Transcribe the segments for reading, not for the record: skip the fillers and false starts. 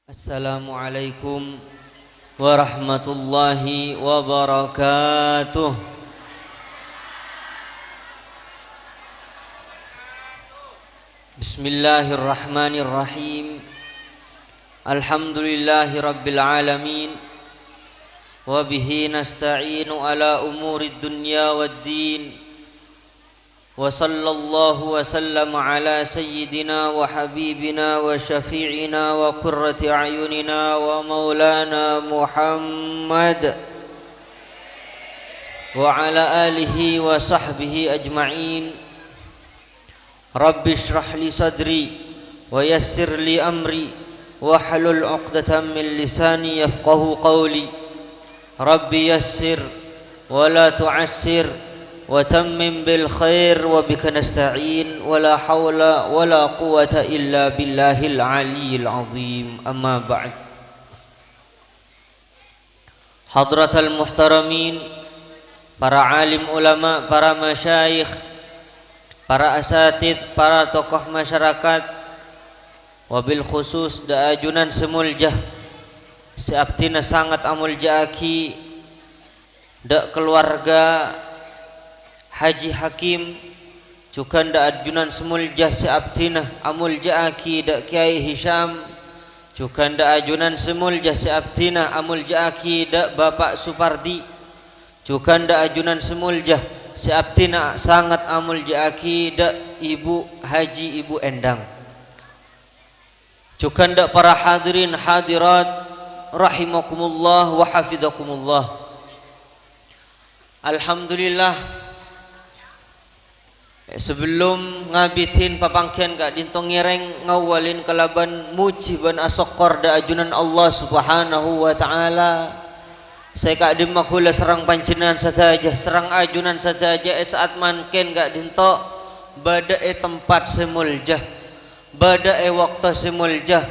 Assalamualaikum warahmatullahi wabarakatuh. Bismillahirrahmanirrahim. Alhamdulillahi rabbil alamin. Wa bihi nasta'inu ala umurid dunya waddin. Wa sallallahu wa sallam ala sayyidina wa habibina wa syafi'ina wa qurrati a'yunina wa maulana Muhammad wa ala alihi wa sahbihi ajma'in. Rabbi shrah li sadri wa yassir li amri wa hlul 'uqdatam min lisani yafqahu qawli. Rabbi yassir wa la tu'assir wa tammim bil khair wa bika nasta'in wa la hawla wa la quwwata illa billahil aliyyil azim. Amma ba'd. Hadratal muhtaramin, para alim ulama, para masyayikh, para asatid, para tokoh masyarakat, wabil khusus da ajunan semuljah seabtina sangat amuljaaki da keluarga Haji Hakim, cukan da ajunan semuljah seabtina amuljaaki da Kiai Hisham, cukan da ajunan semuljah seabtina amuljaaki da Bapak Supardi, cukan da ajunan semuljah seabtina sangat amuljaaki da Ibu Haji Ibu Endang, cukan da para hadirin hadirat rahimakumullah wa hafizakumullah. Alhamdulillah, sebelum ngabitin papangkian gak dintong ngireng ngawalin kalaban muji ban asokor da ajunan Allah subhanahu wa ta'ala. Saya kak dimakula serang pancenan saja, serang ajunan saja saat manken gak dinto bada tempat semuljah, bada waktu semuljah,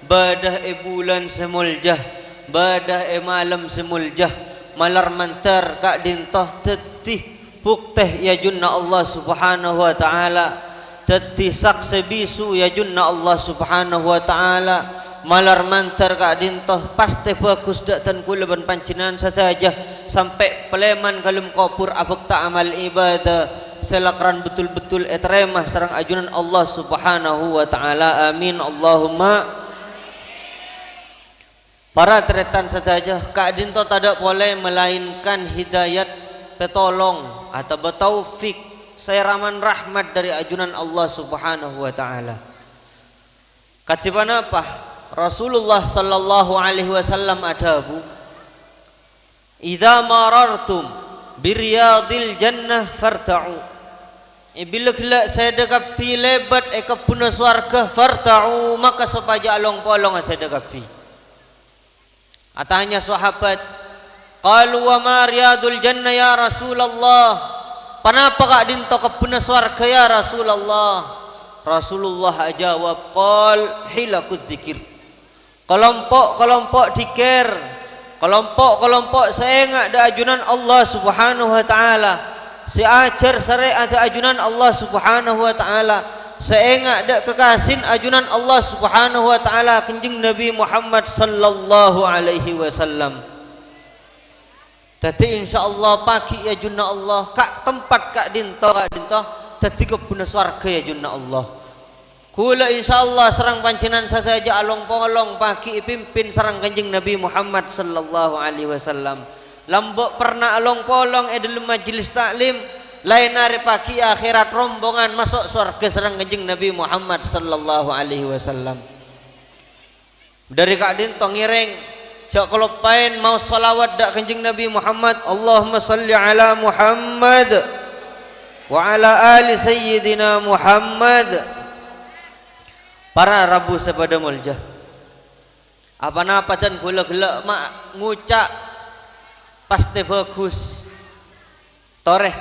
bada bulan semuljah, bada malam semuljah, malar mantar kak dinto tetih bukteh ya junna Allah subhanahu wa ta'ala, teti sakse bisu ya junna Allah subhanahu wa ta'ala, malar mantar kak dintoh pasti bagus datan kula ban pancenan saja sampai peleman kalum kopur abek ta amal ibadah selakran betul-betul etremah sarang ajunan Allah subhanahu wa ta'ala. Amin Allahumma. Para tretan saja kak dintoh tidak boleh melainkan hidayat petolong atau betaufik sayraman rahmat dari ajunan Allah subhanahu wa ta'ala. Katibana apa? Rasulullah sallallahu alaihi wasallam adabu, idza marartum biryadil jannah farta'u, bila kelak saya dekapi lebat ekapuna swarga farta'u, maka sopaja along polong saya dekapi. Atanya sahabat, qalu wa ma riyadul jannah ya Rasulullah, panapa kak dinto kapuna swarga ya Rasulullah? Rasulullah jawab, qal hilakud dzikir, kelompok dikir, kelompok seengak da ajunan Allah subhanahu wa ta'ala, seajar syariat da ajunan Allah subhanahu wa ta'ala, seengak da kekasin ajunan Allah subhanahu wa ta'ala kanjeng Nabi Muhammad sallallahu alaihi wasallam. Tadi insyaallah pagi ya junna Allah kak tempat kak dinto tadi kebuna swarga ya junna Allah. Kula insyaallah serang pancenan saja along polong pagi pimpin serang kanjeng Nabi Muhammad sallallahu alaihi wasallam. Lambok pernah along polong dalam majelis taklim, lain hari pagi akhirat rombongan masuk swarga serang kanjeng Nabi Muhammad sallallahu alaihi wasallam. Dari kak dinto ngireng cak kalau pain mau salawat dak kanjeng Nabi Muhammad, Allahumma salli ala Muhammad wa ala ali sayyidina Muhammad. Para rabu sepada muljah apa-apa dan gula-gula mak ngucak pasti bagus toreh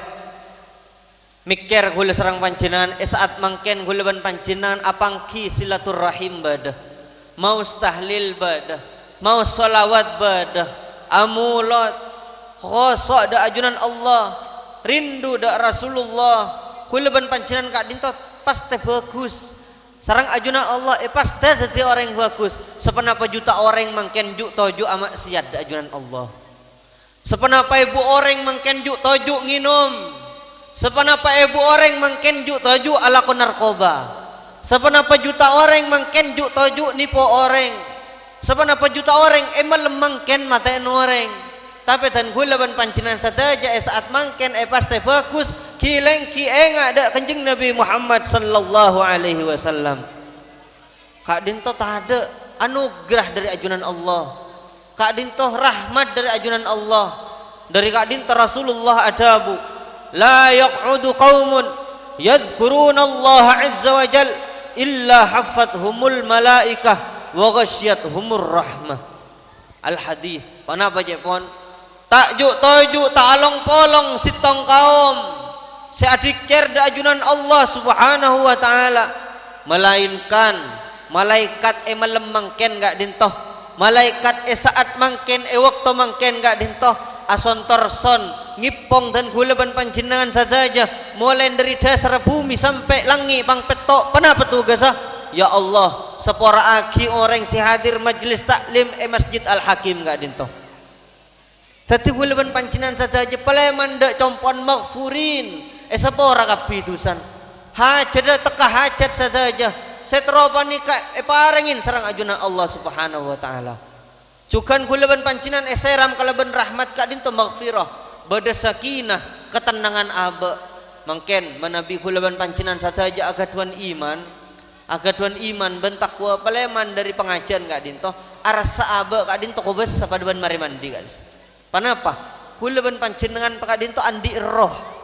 mikir gula serang pancenan saat mangken gula ban pancenan apangki silaturrahim badah, mau tahlil badah, mau salawat badah, amulat khosok da ajunan Allah, rindu da Rasulullah, kula ban pancenan kak dinto pasti bagus sarang ajunan Allah pasti jadi orang yang bagus. Sepenapa juta orang mangken juk toju amak siat da ajunan Allah. Sepenapa ibu orang mangken juk toju nginum. Sepenapa ibu orang mangken juk toju ala narkoba. Sepenapa juta orang mangken juk toju nipu orang. Sepenapa juta orang emal mangken matain orang. Tapi tan gula ban pancinan sadaja saat mangken pasti bagus. Kileng kienga ada kanjeng Nabi Muhammad sallallahu alaihi wasallam. Kak dinto tak ada anugerah dari ajunan Allah. Kak dinto rahmat dari ajunan Allah. Dari kak dinto Rasulullah adabu. La yaq'udu qaumun yadhkuruna Allah azza wa jal illa haffathumul malaikah wa ghasyiyatuhumur rahmah. Al hadis. Panapa je pon? Tak juk toju tak along polong sitong kaum. Seadikir da ajunan Allah subhanahu wa ta'ala. Melainkan malaikat malam mangken gak dintoh. Malaikat saat mangken waktu mangken gak dintoh. Asontor son ngipong dan gulaban panjenengan saja. Mulai dari dasar bumi sampai langit pang petok. Kenapa tugasah? Ya Allah, sepora aki orang si hadir majlis taklim Masjid Al-Hakim gak dintoh. Tadi gulaban panjenengan saja. Paleman dak compon maghfurin. Sepora kapitusan hajat teka hajat saja setropa nikah parengin sarang ajunan Allah subhanahu wa ta'ala. Cukan gulaban pancinan seram kalaban rahmat kak dinto maghfirah bada sakinah ketenangan aba mangken manabi gulaban pancinan saja agaduan iman bentak wa paleman dari pengajian kak dinto arasa aba kak dinto kobes sapaduan mari mandi kak. Panapa gulaban pancinangan kak dinto andi roh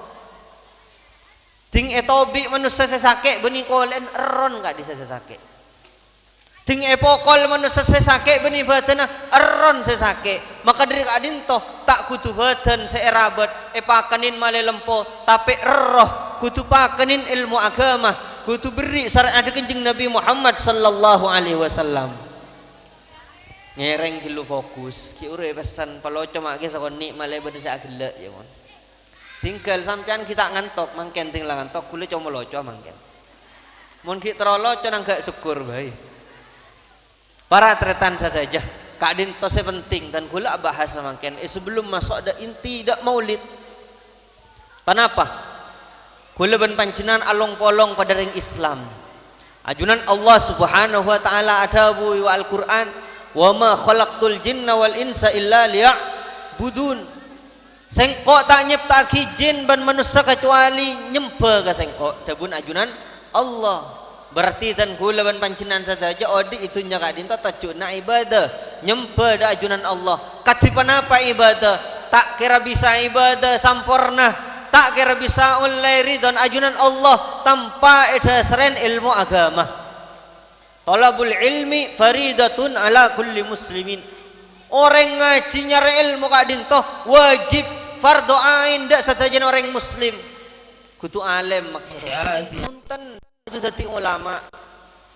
ting etobi manusia sesake benih kolen eron gak bisa sesake. Ting epokol manusia sesake benih batana eron sesake. Maka dari kadinto tak kutu batan seerabat pakanin male lempo tapi roh kutu pakanin ilmu agama kutu beri syariat ada kencing Nabi Muhammad sallallahu alaihi wasallam. Ngereng kilu fokus ki ure pesan paloco mak ge sakoni male bade sa agele ya mon. Tinggal sampean kita ngantok mangken tinggal ngantok kule cuma loco mangken mun kita terlalu nang gak syukur baik para tretan saja kak dinto penting dan gula bahasa mangken sebelum masuk ada inti dak maulid. Kenapa? Gula ben pancenan along polong pada ring Islam ajunan Allah subhanahu wa ta'ala adabu wa Al-Quran wa ma khalaqtul jinna wal insa illa liya'budun. Sengkok tak nyipta jin ban manusia kecuali nyembah ke sengkok dabun ajunan Allah. Berarti dan gula ban pancinan saja odi itu nyaka dinta tajuna ibadah nyembah da ajunan Allah. Katipan apa ibadah? Tak kira bisa ibadah sampurna, tak kira bisa ulai ridon ajunan Allah tanpa dasaren ilmu agama. Talabul ilmi faridatun ala kulli muslimin. Orang ngaji nyari ilmu kak dinto wajib fardu ain dak satajan orang muslim kudu alim punten kudu dadi ulama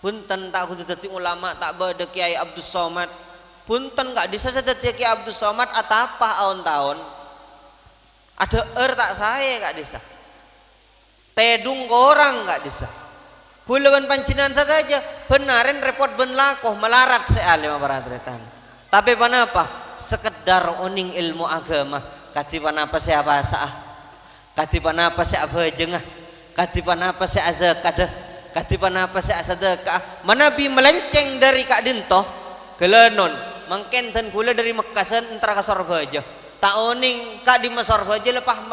punten tak kudu dadi ulama tak bade Kiai Abdul Somad punten gak bisa dadi Kiai Abdul Somad atapa tahun-tahun ada tak saya gak bisa tedung orang gak bisa kulawan pancinan saja benarin repot ben lakoh melarat sealim aparatretan. Tapi kenapa? Sekedar oning ilmu agama. Katipan apa saya bahasa? Katipan apa saya abajengah? Katipan apa saya azakadah? Katipan apa saya sedekah? Manabi melenceng dari kak dinto kelenon mangken dan gula dari Mekasan antara kasar baja. Tak oning kak di masar baja lepas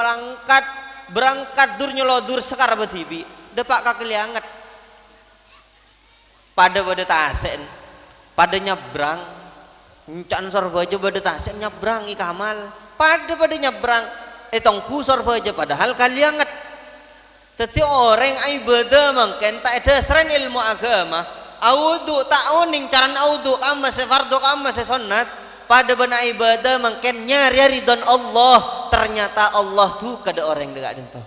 berangkat dur nyolodur sekar betibi depak kaki liangat pada tasen pada nyebrang Encan sorbaja pada tasik nyebrang ikamal pada nyebrang tongku sorbaja padahal kaliangat. Jadi orang ibadah mungkin tak ada seren ilmu agama audu tak uning caran audu kama se fardu kama se sunat pada bena ibadah mungkin nyari ridon Allah ternyata Allah tuh kada orang dekat itu.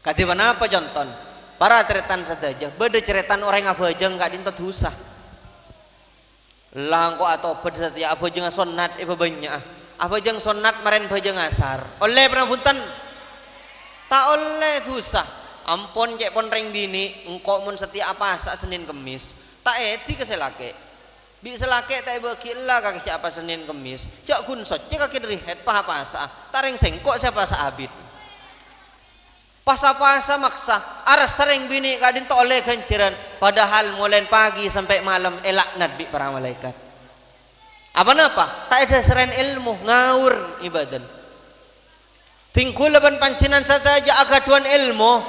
Kati mana apa contoh para ceretan saja beda ceretan orang apa aja enggak dinto dosa langko atau pada setiap apa jangan sonat banyak apa jangan sonat maren bajang asar oleh pernah punten tak oleh dosa ampun cek pon ring bini engkau mun setia apa sak Senin Kemis tak eti ke selake bi selake tak beki lah kaki apa Senin Kemis cak kunsot cek kaki rihet paha pasa taring sengkok siapa saabit pasa-pasa maksa aras sering bini kadin to oleh kenceran padahal mulai pagi sampai malam elaknat bi para malaikat apa napa tak ada seren ilmu ngawur ibadan tingkulaban pancinan saja agaduan ilmu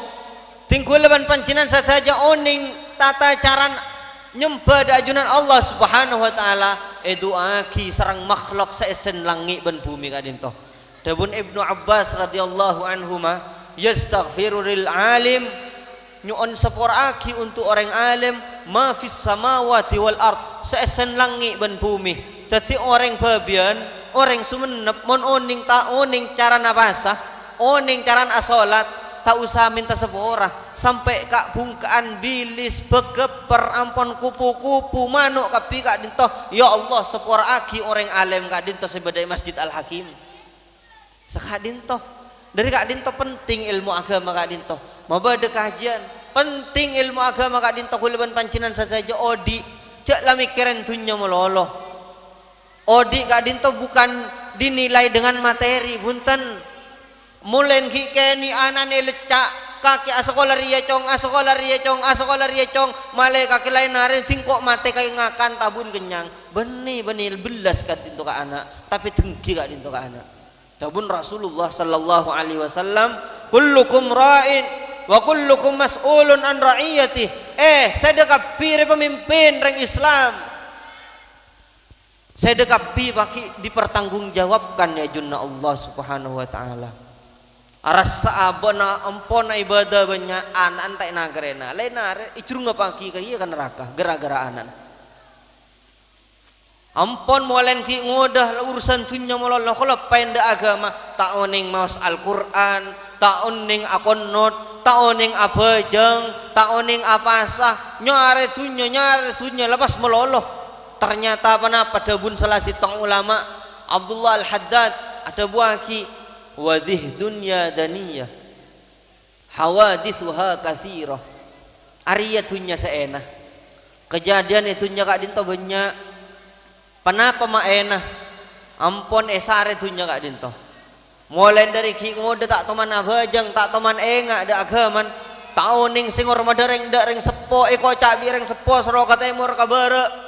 tingkulaban pancinan saja oning tata caran nyembah da ajunan Allah subhanahu wa ta'ala eduaki sarang makhluk saesen langit dan bumi kadinto dabun Ibnu Abbas radhiyallahu anhuma yastaghfiru lil alim nyuon saporaki untuk orang alim ma fis samawati wal ard saesen langit dan bumi jadi orang babian orang sumenep mon oning ta oning cara nabasa oning cara asolat tak usah minta sepora sampai kak bungkaan bilis begeper ampon kupu-kupu manuk kapi kak dinto ya Allah sepora aki orang alim kak dinto sebadai Masjid Al Hakim sekak dinto dari kak dinto penting ilmu agama kak dinto mau bade kajian penting ilmu agama kak dinto kuliban pancinan saja odi cek lah mikirin dunya meloloh odi kak dinto bukan dinilai dengan materi bunten mulen kikeni anane lecak kaki asekolah ria cong male kaki lain hari tingkok mate kaki ngakan tabun kenyang benih belas kat itu ke anak tapi tengki kat itu ke anak tabun Rasulullah sallallahu alaihi wasallam kullukum ra'in wa kullukum mas'ulun an ra'iyati saya dekap pire pemimpin reng Islam saya dekap pi baki dipertanggungjawabkan ya junna Allah subhanahu wa ta'ala arasa abona ampona ibadah banyak anan tak nagrena lain nare icurung pagi kaya kan neraka gara-gara anan ampon molen ki ngodah urusan tunya mololo kalau pende agama tak oning maus Al-Qur'an tak oning akonot tak oning abajeng tak oning apasah nyare tunya lepas meloloh ternyata apa dabun salah sitong ulama Abdullah Al-Haddad ada buaki wadih dunya daniyah hawadithuha kathirah ariyatunya seena kejadian itunya kak dinto banyak kenapa mak enah ampon esare tunya kak dinto mulai dari ki ngode tak teman abajang tak teman enga da agaman tauning singor madareng dareng sepo eko cabi reng sepo seroka timur kabare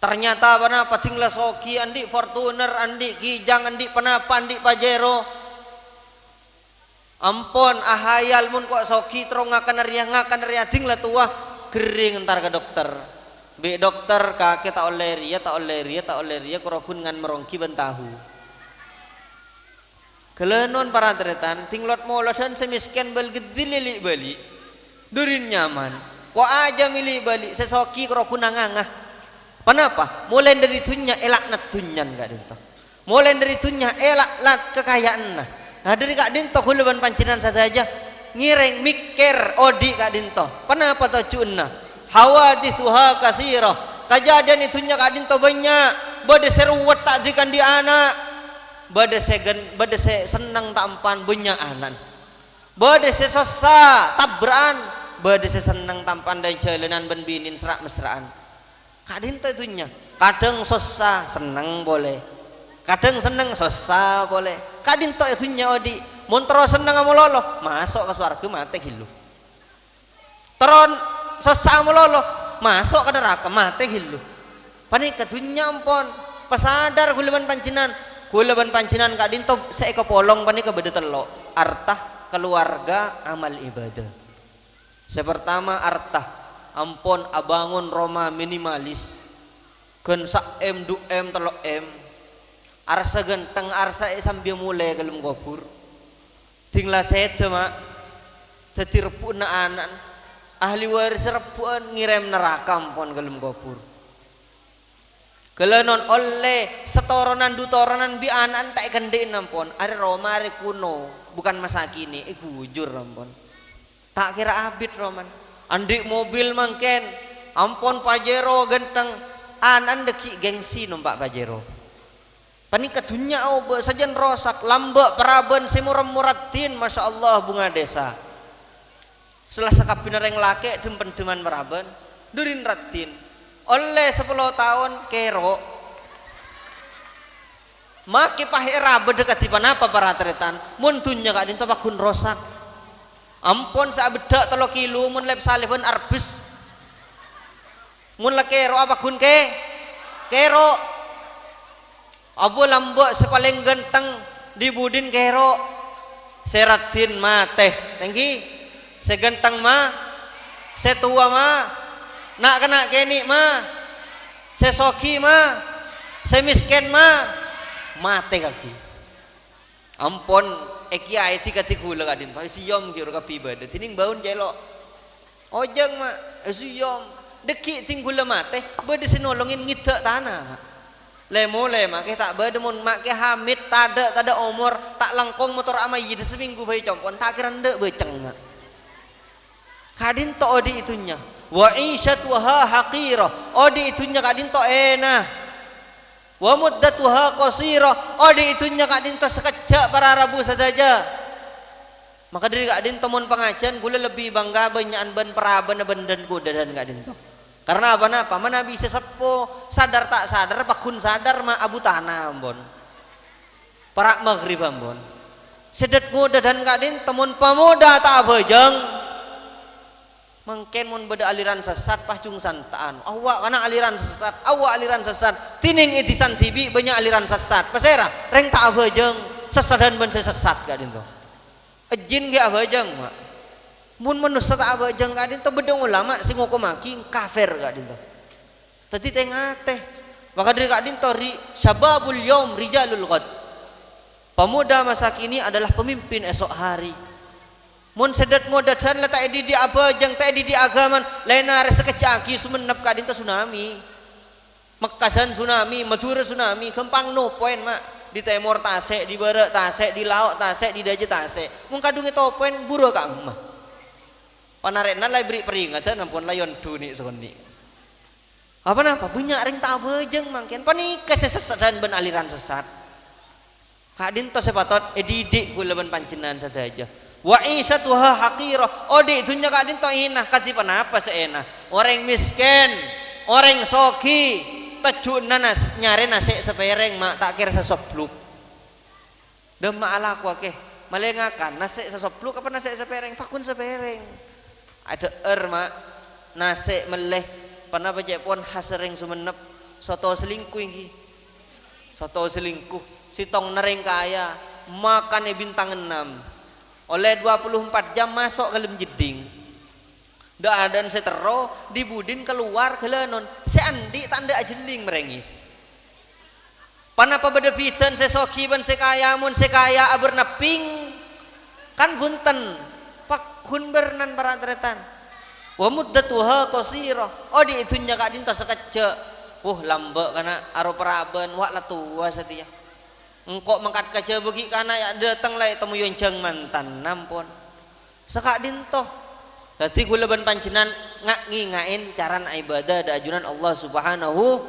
ternyata apa tinggal soki andi Fortuner andi Kijang andi penapa andi Pajero ampon ahayal mun kok soki terong ngakan ria tinggal tua kering entar ke dokter be dokter kake tak oleh ria kurokun ngan merongki bentahu kelenon para teretan tinglot molosan semisken bel gedilili bali durin nyaman kok aja milih bali sesoki kurokun ngangah kenapa? Mulai dari tunya elaknat tunyan kak dinto. Mulai dari tunya elaknat kekayaan nah dari kak dinto huluban pancinan saja ngireng mikir odi kak dinto. Kenapa tuh cuna? Hawadithuha kathirah. Kejadian itunya kak dinto banyak. Bade seruwet tak dikan di anak. Bade senang tampan banyak anan. Bade sesosa tabran. Bade senang tampan dan jalanan ben binin serak mesraan. Kadang itunya kadang sosa seneng boleh kadang seneng sosa boleh kadang itunya odi montro seneng amu lolo masuk ke swarga mate hilu teron sosa amu lolo masuk ke neraka mate hilu panik kedunya ampon pasadar kuleban pancinan kadang to seeko polong panik kebede telo artah keluarga amal ibadah sepertama artah ampon abangun Roma minimalis ken sak m du m telo m arsa genteng arsa sambil mulai gelem gopur tinglah sete mak tetirpun anan ahli waris repuan ngirem neraka ampon gelem gopur kelenon oleh setoronan dutoronan bi anan tak kendein ampon are Roma are kuno bukan masa kini gujur ampon tak kira abid Roman andik mobil mangken ampon Pajero genteng anan deki gengsi numpak Pajero pani kedunya sajen rosak lambek peraben semurem muratin Masya Allah bunga desa setelah sekapina reng lake dempen deman meraben durin ratin oleh 10 tahun kero maki pahera bedekat di panapa para tretan muntunnya kak dinto pakun rosak ampun sa bedak 3 kilo mun lep salihun arbis mun la kero apa kun kero abu lambok sepaling genteng di budin kero seratin mate tengki segenteng ma setua ma nak kena keni ma sesoki ma semisken ma mate kapi ampun kiai tiga gula kadin pa siyom kiro kapi bade tining baun jelok ojeng ma siyom deki ting gula mate bade sinolongin ngidak tanah lemo lema ke tak bade mun mak ke hamid tada umur tak langkong motor ama yid seminggu bayi compon tak kira ndek beceng kadin to odi itunya wa isyatuha haqirah odi itunya kadin to enak wa muddatuha qasirah odi itunya kadin to sekejap para rabu saja maka dari kadin to mun pengajian gula lebih bangga banyakan ben peraban ben dan kuda dan kadin to karena apa mana bisa sepo sadar tak sadar pakun sadar ma abu tanah ambon para maghrib ambon sedet muda dan kadin temun pemuda tak bejeng mungkin mun beda aliran sesat pahjung santaan awak karena aliran sesat tining itisan tibi banyak aliran sesat pasera reng tak abajeng sesat dan ben sesat gadin to ejin ge abajeng mak mun manusia tak abajeng gadin to bedong ulama sing hukum maki kafir gadin to tadi tengah teh maka dari gadin to syababul yaum rijalul ghad pemuda masa kini adalah pemimpin esok hari mun sedet ngodadan la tak di abajang tak di agaman lain are sekecaki sumenep kadin to tsunami Mekasan tsunami Madura tsunami gampang no poin mak di timur tasek di barat tasek di laut tasek di daje tasek mun kadung itu poin buru ka mah panarekna lai beri peringatan ampun layon duni soni apa napa banyak ring tak abajang mangken pani kesesadan ben aliran sesat kadin to sepatot didik gula ben pancenan saja wa isyatuha haqirah odi itunya kadin to inah katipan apa seena orang miskin orang soki tajun nanas nyari nasi sepereng mak tak kira sesopluk demak alaku akeh malengakan nasi sesopluk apa nasi sepereng pakun sepereng ada mak nasi meleh pernah baca pun hasering sumenep soto selingkuh sitong nereng kaya makan bintang 6 oleh 24 jam masuk ke dalam jeding dah dan setero di budin keluar ke lenon seandi tanda ajeling merengis panapa beda pitan sesoki ban sekaya mun sekaya aberna ping kan bunten pakun bernan baratretan wa muddatuha qasirah di itunya kak dinta sekecek lambek karena aro peraben wak latua setia engkau mengkat kaca begi kana ya datang lai temu yonceng mantan nampon sekak dintoh tadi gula ban pancenan ngain caran ibadah da ajunan Allah subhanahu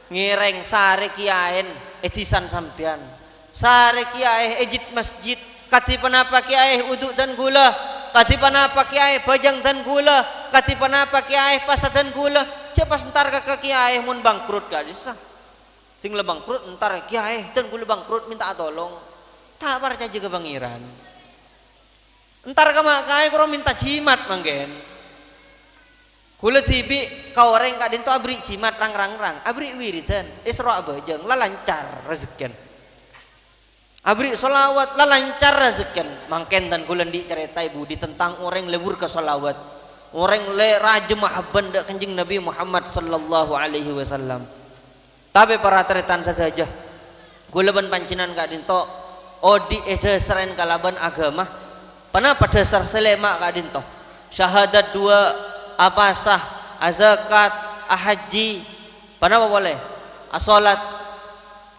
ngireng sare kiaen etisan sampian sare kiae ejit masjid kati panapa kiae uduk dan gula kati panapa kiae bajang dan gula kati panapa kiae pasat dan gula cepas ntar ke kiae mun bangkrut gak bisa tinggal bangkrut entar kiai dan gula bangkrut minta tolong tak parca juga pangeran entar kama kai kuro minta jimat manggen gula tibi kau orang kadin to abri jimat rang abri wiridan isra abajeng la lancar rezekian abri solawat la lancar rezekian mangken dan gula di cerita budi tentang orang lebur ke solawat orang le raja mahabban da kanjeng Nabi Muhammad sallallahu alaihi wasallam tapi para teretan saja gula ban pancinan kak dinto odi dasaren kalaban agama panapa dasar selema kak dinto syahadat 2 apa sah azakat ahaji panapa boleh asolat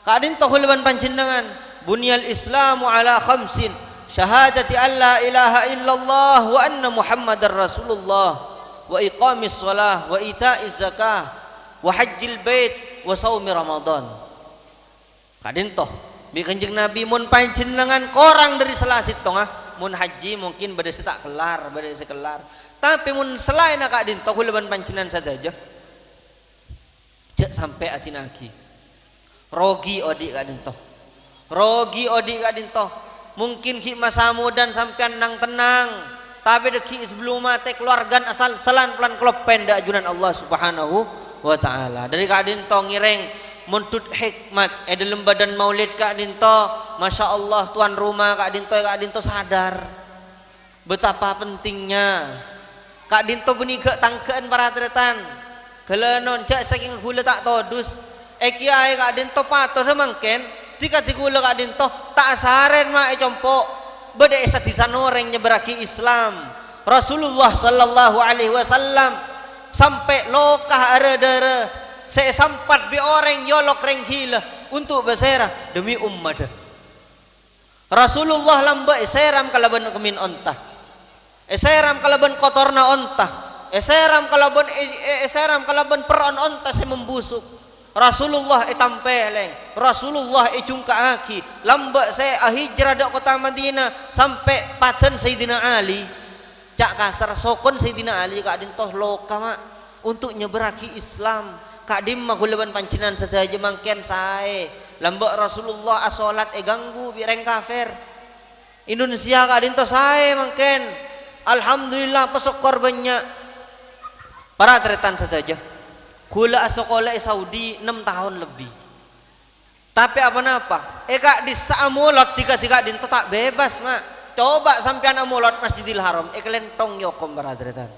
kak dinto gula ban pancinangan bunyal islamu ala khamsin syahadati an la ilaha illallah wa anna muhammadar rasulullah wa iqamis shalah wa ita'iz zakah wa hajjil bait wa saumi ramadan kadin toh bi kanjeng nabi mun panjenengan korang dari selasit tong mun haji mungkin bade tak kelar bade sekelar tapi mun selain kak dinto kula ban pancenan saja cek sampai atinagi rogi odi kak dinto rogi odi kak dinto mungkin ki masamu dan sampean nang tenang tapi deki sebelum mate keluargan asal selan pelan klopen da ajunan Allah Subhanahu wa taala dari kak dinto ngireng muntut hikmat dalam badan maulid kak dinto masya Allah tuan rumah kak dinto sadar betapa pentingnya kak dinto beniga tangkean para tretan kelenon cak saking gula tak todus kiai kak dinto patuh mangken tika digula kak dinto tak saren mak compok beda esa disanoreng nyeberaki Islam Rasulullah sallallahu alaihi wasallam sampai lokah ada saya sampat bi orang yolok reng hila untuk berserah demi umat Rasulullah lamba seram kalaban kemin ontah seram kalaban kotorna ontah seram kalaban peron ontah saya membusuk Rasulullah tampeleng Rasulullah jungka aki lamba saya hijrah dok kota Madinah sampai paten Sayyidina Ali cak kasar sokon Sayyidina Ali kak dintoh loka mak untuk nyeberaki Islam kak dimma kulaban pancinan saja mangken sae lambak Rasulullah asolat ganggu bireng kafir Indonesia kak dinto sae mangken alhamdulillah pesok korbannya para tretan saja kula asokola Saudi 6 tahun lebih tapi apa-apa kak di saamulot tiga dinto tak bebas mak coba sampean amulot Masjidil Haram kelentong yokom para tretan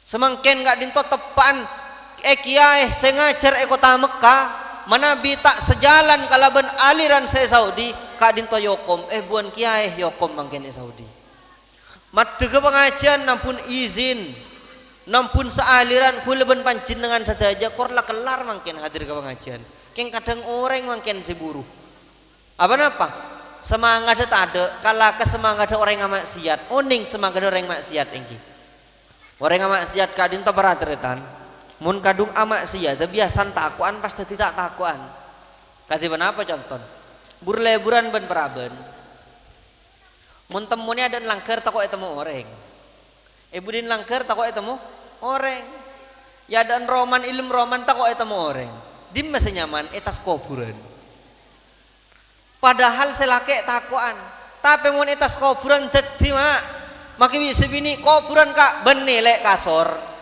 semangken kak dinto tepan kiai sengajar kota Mekah manabi tak sejalan kalaban aliran saya Saudi kak dinto yokom buan kiai yokom mangkene Saudi matu ke pengajian nampun izin nampun sealiran kulaban pancin dengan saja korla kelar mangken hadir ke pengajian keng kadang orang mangken siburu apa semangat ada kala kesemangat orang maksiat oning semangat orang maksiat engki orang maksiat kak dinto paratretan mun kadung amak sia biasan takuan pasti tidak takuan katiban apa contoh burleburan ben peraben mun temunya ada langker tak kok temu orang budin langker tak kok temu orang ya dan roman ilmu roman tak kok temu orang dim masih nyaman etas kuburan padahal selake takuan tapi mun etas kuburan jadi mak makin bisa bini kuburan kak benilek kasor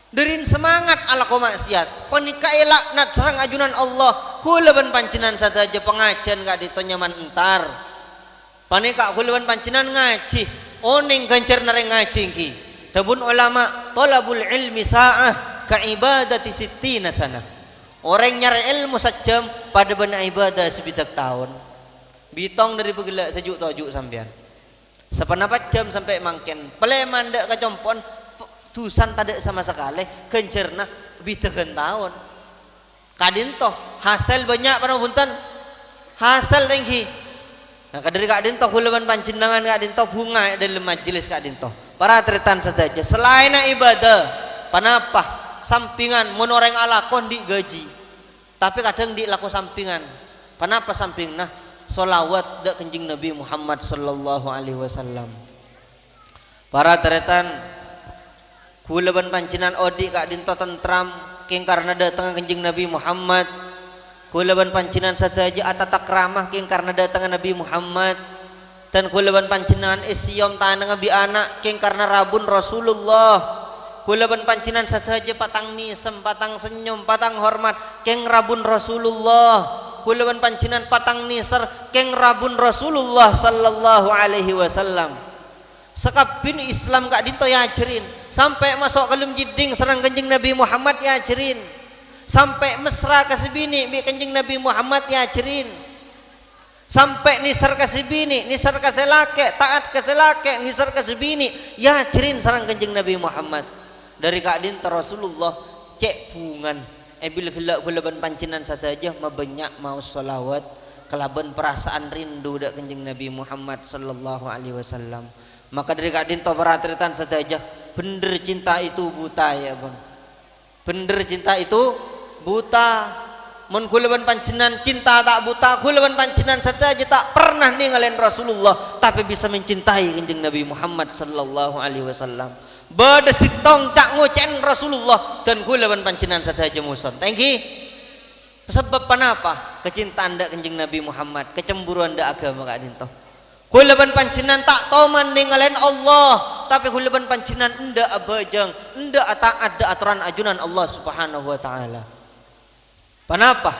derin semangat ala ko maksiat panika laknat sareng ajunan Allah kulaban pancinan saja pengajian gak dito nyaman entar panika kulaban pancinan ngaji oning gancar nareng ngaji ki dabun ulama tolabul ilmi sa'ah ka ibadati sittina sana orang nyari ilmu sejam pada benak ibadah sebidak tahun bitong dari begila sejuk tojuk sampean sepenapat jam sampai mangken peleman dek kecompon tusan tidak sama sekali kencerna bidagan tahun kadintoh hasil banyak pada buntan hasil tinggi nah kadari kadintoh kulaban pancindangan kadintoh bunga dalam majelis kadintoh para tretan saja selain ibadah panapa sampingan menoreng alakon di gaji tapi kadang di laku sampingan panapa samping nah solawat dak kenjing Nabi Muhammad sallallahu alaihi wasallam para tretan kulaban pancinan odi kak dinto tentram king karena datang kenjing Nabi Muhammad kulaban pancinan saja atatak ramah king karena datang Nabi Muhammad dan kulaban pancinan isyom tanang abi anak king karena rabun Rasulullah kulaban pancinan saja patang misem patang senyum patang hormat king rabun Rasulullah kulaban pancinan patang niser king rabun Rasulullah sallallahu alaihi wasallam sekapin Islam kak dinto ya cerin sampai masuk kalem jiding serang kenjing Nabi Muhammad ya cerin sampai mesra kasibini bi kenjing Nabi Muhammad ya cerin sampai nisar kasibini nisar kaselake taat kaselake nisar kasibini ya cerin serang kenjing Nabi Muhammad dari kak dinto Rasulullah cek pungan bil gelak gulaban pancinan saja mabanyak mau salawat kelaban perasaan rindu dak kenjing Nabi Muhammad sallallahu alaihi wasallam maka dari kak dinto paratritan saja bener cinta itu buta ya bang bener cinta itu buta mun kulaban pancenan cinta tak buta, kulaban pancenan saja tak pernah ninggalin Rasulullah, tapi bisa mencintai kanjeng Nabi Muhammad sallallahu alaihi wasallam. Bada sitong tak ngocen Rasulullah dan kulaban pancenan saja muson. Thank you. Sebab kenapa? Kecintaan dak kanjeng Nabi Muhammad, kecemburuan dak agama kak dinto. Kulaban pancenan tak toman ninggalin Allah, tapi kulaban pancenan ndak abajang, ndak taat ada aturan ajunan Allah Subhanahu wa taala. Kenapa?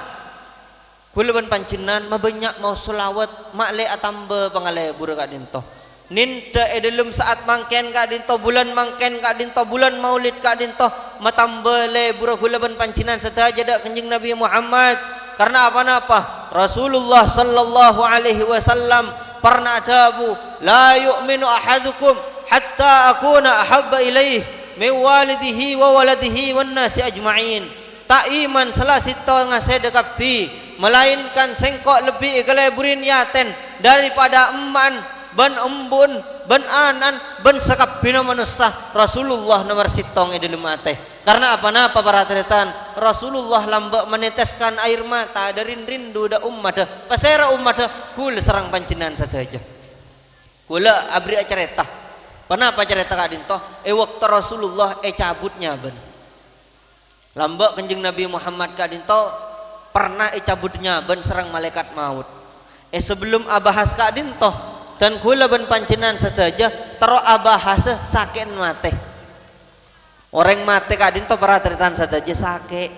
Kulaban pancenan mabanyak mau selawat makle atamba pangale buru kak dinto. Ninta dalam saat mangken kak dinto, bulan mangken kak dinto, bulan maulid kak dinto, matambale buru kulaban pancenan setaja dak kanjeng Nabi Muhammad. Karena apa-apa? Rasulullah sallallahu alaihi wasallam pernah dabu, la yu'minu ahadukum hatta akuna ahabba ilaih min walidihi wa waladihi wan nasi ajma'in. Tak iman salah sito ngasih dekapi, melainkan sengkok lebih ikaleburin yaten daripada eman ban embun ban anan ban sakabina manusia. Rasulullah nomor sitong edel mate. Karena apa-apa para tretan, Rasulullah lambak meneteskan air mata dari rindu da ummata. Pasera ummata kul serang pancenan saja. Kula abri cerita. Kenapa cerita kadin toh? Waktu Rasulullah cabutnya ben. Lambak kanjeng Nabi Muhammad kadin toh pernah cabutnya ben serang malaikat maut. Sebelum abahas kadin toh dan kula ben pancenan saja tero abahas sakit mate. Orang mati kadin to para teritan saja sakit.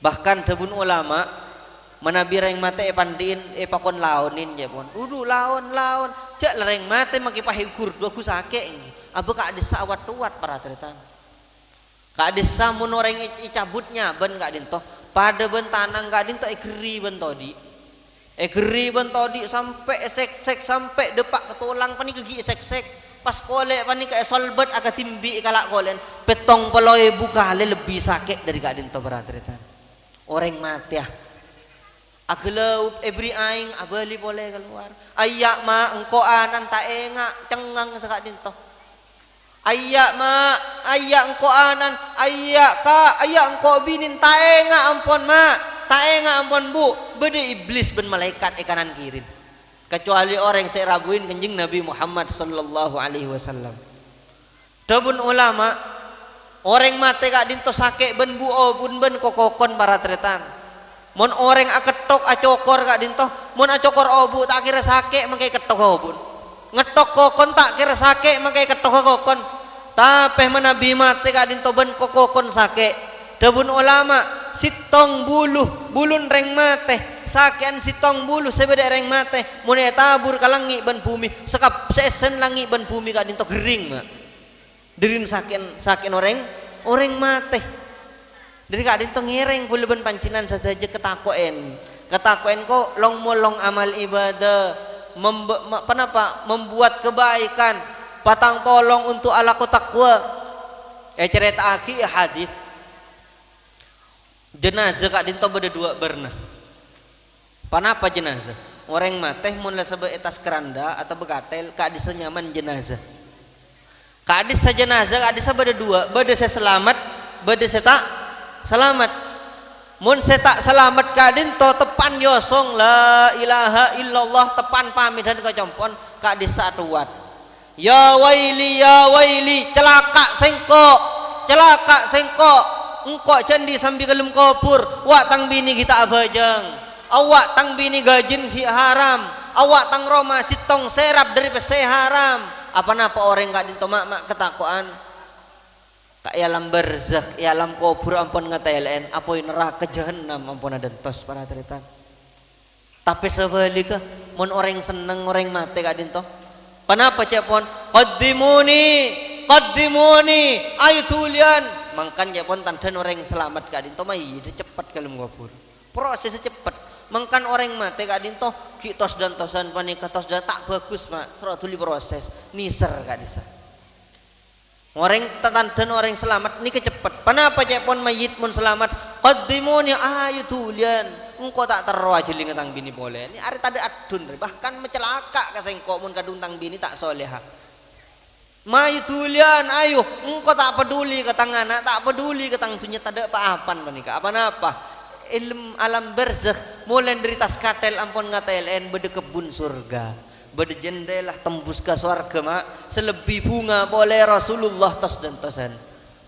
Bahkan debun ulama menabi reng mati pandin pakon laonin ya pon. Udu laon cek lereng mati maki pahikur dua ku sakit ini. Abu kak desa awat tuat para teritan. Kak desa mun orang cabutnya ben kadin to pada ben tanang kadin to ekeri ben todi. Ekeri ben todi sampai sek sampai depak ketulang pani gigi sek. Pas kolek pani kayak solbet agak timbi kalak kolen petong peloy bukale lebih sakit dari kadin to beratretan orang mati ya agelau ebri aing abali boleh keluar ayak ma engko anan tak enga cengang sakadin to ayak ma ayak engko anan ayak ka ayak engko binin tak enga ampon ma tak enga ampon bu bede iblis ben malaikat kanan kirin. Kecuali orang yang saya raguin kanjeng Nabi Muhammad sallallahu alaihi wasallam. Dabun ulama orang mati kak dinto sakit ben buo pun ben kokokon para tretan. Mon orang aketok acokor kak dinto, mon acokor obu tak kira sakit makai ketok obun. Ngetok kokon tak kira sakit makai ketok kokon. Tapi menabi mati kak dinto ben kokokon sakit. Dabun ulama sitong bulun reng mate sakian sitong bulu sebeda reng mate mun tabur kalangi ban bumi sekap sesen langi ban bumi kak dinto gering mak dirin sakian orang mate dari kak dinto ngereng bulu ban pancinan saja ketakoen kok long molong amal ibadah membuat kebaikan patang tolong untuk ala takwa cerita aki hadis jenazah kak dinto beda dua berna. Panapa jenazah? Orang mati mun sebe etas keranda atau begatel kak disa nyaman jenazah. Kak disa jenazah kak disa beda dua, beda saya selamat, beda saya tak selamat. Mun saya tak selamat kak dinto tepan yosong la ilaha illallah tepan pamit dan kecompon kak disa tuat. Ya waili celaka sengkok. Engkau candi sambil kelem kopur wak tang bini kita abajang awak tang bini gajin hi haram awak tang roma sitong serap dari pese haram apa napa orang gak dinto mak ketakuan tak yalam berzak yalam kopur ampun ngata LN apoi neraka jahanam ampun ada tos para teritan tapi sebaliknya mon orang seneng orang mati gak dinto panapa cepon qaddimuni ayo tulian mangkan ya pon tandan orang selamat kak dinto mah iya cepat kalau ngopur prosesnya cepat mangkan orang mati kak dinto kitos dan tosan panika tos dan tak bagus mak serotuli proses niser kak disa orang tandan orang selamat ini kecepat panapa ya pon mayit mun selamat qaddimuni ayu tulian engkau tak terwajili ngetang bini boleh ini ari tadi adun bahkan mencelaka kasengko mun kadung tang bini tak soleha Mayu tulian ayo engkau tak peduli ke tangan tak peduli ke tang tunya tak ada apa-apaan menikah apa-apa ilm alam barzakh mulai dari tas katel ampun ngata LN bede kebun surga bede jendela tembus ke surga mak selebih bunga boleh Rasulullah tas dan tasan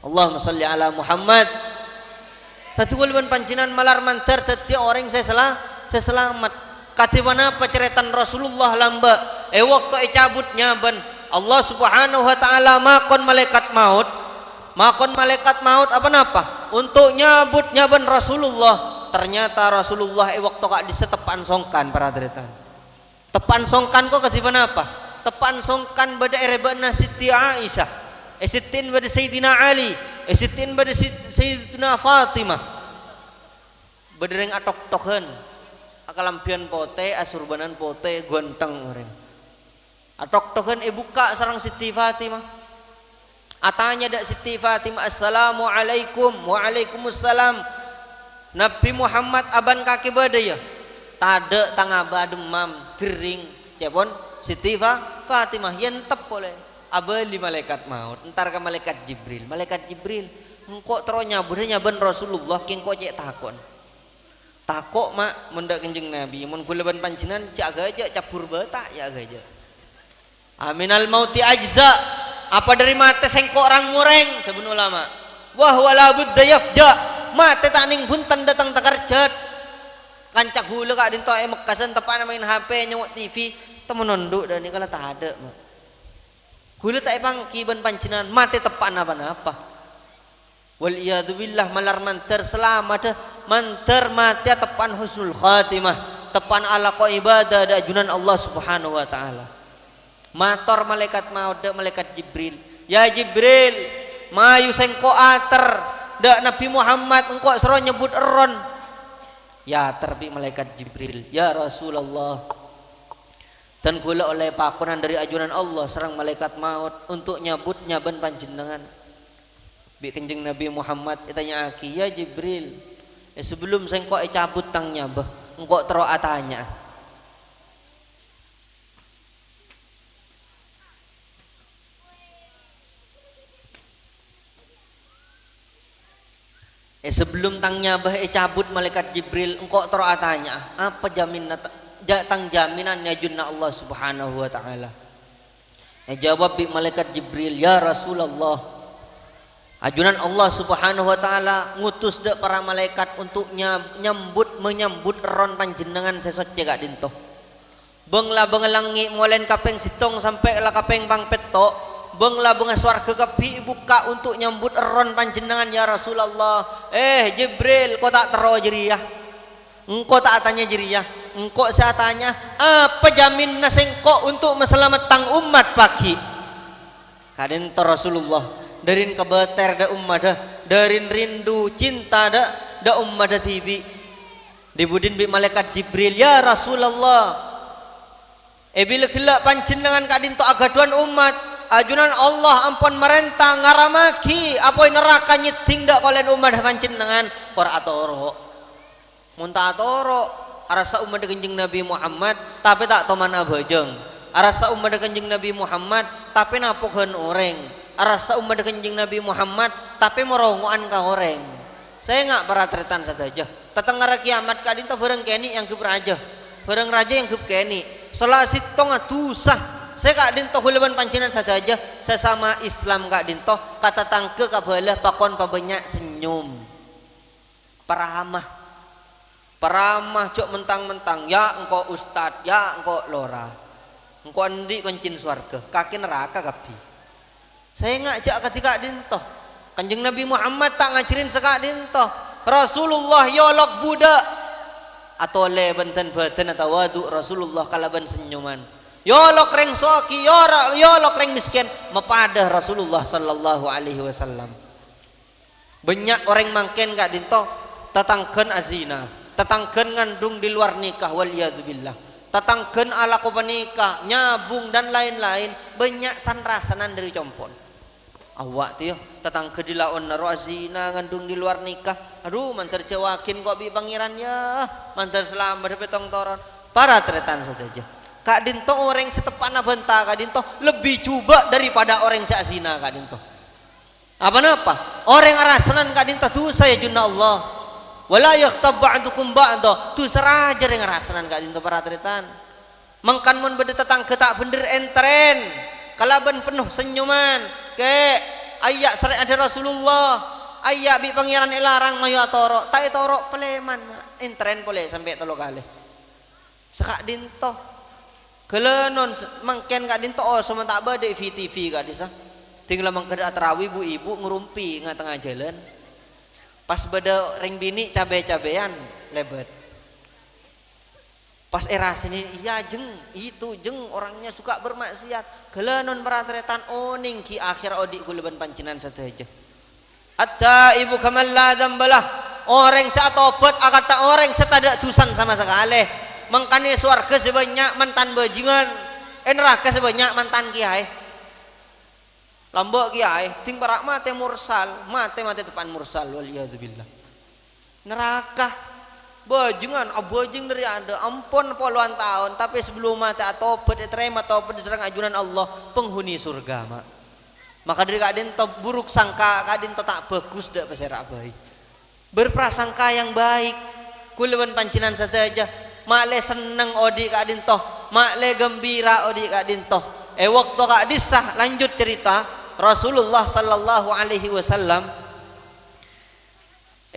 Allahumma salli ala Muhammad tadi walaupun pancinan malar mantar tadi orang saya selamat katiwana paceretan Rasulullah lamba waktu cabutnya ban Allah subhanahu wa ta'ala makon malaikat maut apa napa untuk nyabutnya ban Rasulullah ternyata Rasulullah waktu kak disetepan songkan para deretan tepan songkan kok katiwana apa tepan songkan bada erebana Siti Aisyah Sitin pada Sayyidina Ali sitin pada Sayyidina Fatimah bedereng atok-token akalampian pote asurbanan pote gonteng orang atok-token buka sarang Siti Fatimah atanya dak Siti Fatimah assalamualaikum waalaikumsalam Nabi Muhammad aban kaki badaya tade tangaba demam kering ya pun Siti Fatimah yen tep boleh abali malaikat maut entar ke malaikat Jibril engkau teronya budanya ben Rasulullah kengko cek takok mak mendak kenjeng Nabi mun kula ban pancenan cak gaja capur bata ya gaja aminal mauti ajza apa dari mate sengkok orang mureng sabun ulama wah wala budda yafja mate taning buntan datang takarjat kancak hulu kak dinto mekasan tepan main HP nyewok TV temen nonduk dan ini kala tak ada mak kula tak pangki ban pancenan mate tepan apa-apa wal iyadu billah malar manter selamat manter mate tepan husnul khatimah tepan ala ko ibadah da ajunan Allah subhanahu wa ta'ala mator malaikat maut da malaikat Jibril ya Jibril mayu sengko ater da Nabi Muhammad engko sero nyebut eron ya terbi malaikat Jibril ya Rasulullah dan kula oleh pakunan dari ajunan Allah serang malaikat maut untuk nyabutnya ban panjenengan bi kenjeng Nabi Muhammad itanya aki ya Jibril sebelum saya engkau cabut tangnya bah engkau tero atanya sebelum tangnya bah cabut malaikat Jibril engkau tero atanya apa jaminannya junna Allah subhanahu wa ta'ala jawab bi malaikat Jibril ya Rasulullah ajunan Allah subhanahu wa ta'ala ngutus dek para malaikat untuk menyambut ron panjenengan sesot cegak dinto bengla bengelangi molen kapeng sitong sampai lah kapeng pang peto bengla benga swarga kapi buka untuk nyambut ron panjenengan ya Rasulullah Jibril kau tak tero jeriah engkau tak tanya jeriah engkau saya tanya apa jamin nasengko untuk meselamatang umat pagi kadin Rasulullah darin kebeter da umat darin rindu cinta da umat da tibi dibudin bi malaikat Jibril ya Rasulullah bila gelak panjenengan kadin to agaduan umat ajunan Allah ampun merentang ngaramaki apa neraka nyeting dak kolen umat panjenengan kor atoro muntah toro arasa umat kenjeng Nabi Muhammad tapi tak toman abajeng arasa umat kenjeng Nabi Muhammad tapi napokhan orang arasa umat kenjeng Nabi Muhammad tapi merongoan ka orang saya nggak paratritan saja tetengara kiamat kadin to bareng keni yang gep raja bareng raja yang gep keni selasih tong atusah saya kadin to huleban pancenan saja sesama Islam kadin to kata tangke kabalah pakon pabanyak senyum paramah cok mentang-mentang ya engkau ustad ya engkau lora engkau andi kuncin swarga kaki neraka kapi saya ngajak ketika dinto kanjeng Nabi Muhammad tak ngajarin sekak dinto Rasulullah yolok budak atau le benten badan atau wadu Rasulullah kalaban senyuman yolok reng soki yolok reng miskin mepadah Rasulullah sallallahu alaihi wasallam banyak orang mangken kak dinto tatangken azina tatangken ngandung di luar nikah waliyadzubillah tatangken ala ko nikah nyabung dan lain-lain banyak sanrasanan dari compon awak tiyo tatangken di laon naro azina ngandung di luar nikah aduh mantar cewakin kok bi pangeran ya mantar selamat petong toron para tretan saja kak dinto orang setepana benta kak dinto lebih coba daripada orang seazina kak dinto apa orang arasanan kak dinto tuh saya junna Allah wala yaghtab ba'dukum ba'da tu seraja dengan rasanan kak dinto para tretan mangkan mun bede tetangga tak bener entren kalaban penuh senyuman ke ayak sare ada Rasulullah ayak bi pangeran ilarang mayo toro tak toro peleman entren boleh sampai 3 kali sekak dinto kelenon mangken kak dinto oh sama tak bade TV kak disa tinggal mangkeda tarawih ibu ngerumpi nga tengah jalan pas beda ring bini cabe-cabean lebet pas rasanya iya jeng itu jeng orangnya suka bermaksiat kelenon peratretan oning ki akhir odik kuleban pancinan sateja hatta ibu kamal la dzambalah orang satobat akata orang setada dusan sama sekali mangkane swarga sebanyak mantan bajingan neraka sebanyak mantan kiai lambok kiai ting barak mate mursal mate tepan mursal waliyadzubillah neraka bajingan abajing dari anda ampun puluhan tahun tapi sebelum mati atau terima atau diserang ajunan Allah penghuni surga maka dari kadin to buruk sangka kadin to tak bagus dak peserak baik berprasangka yang baik kuleban pancinan saja makle seneng odi kadin to makle gembira odi kadin to waktu kak disah lanjut cerita Rasulullah sallallahu alaihi wasallam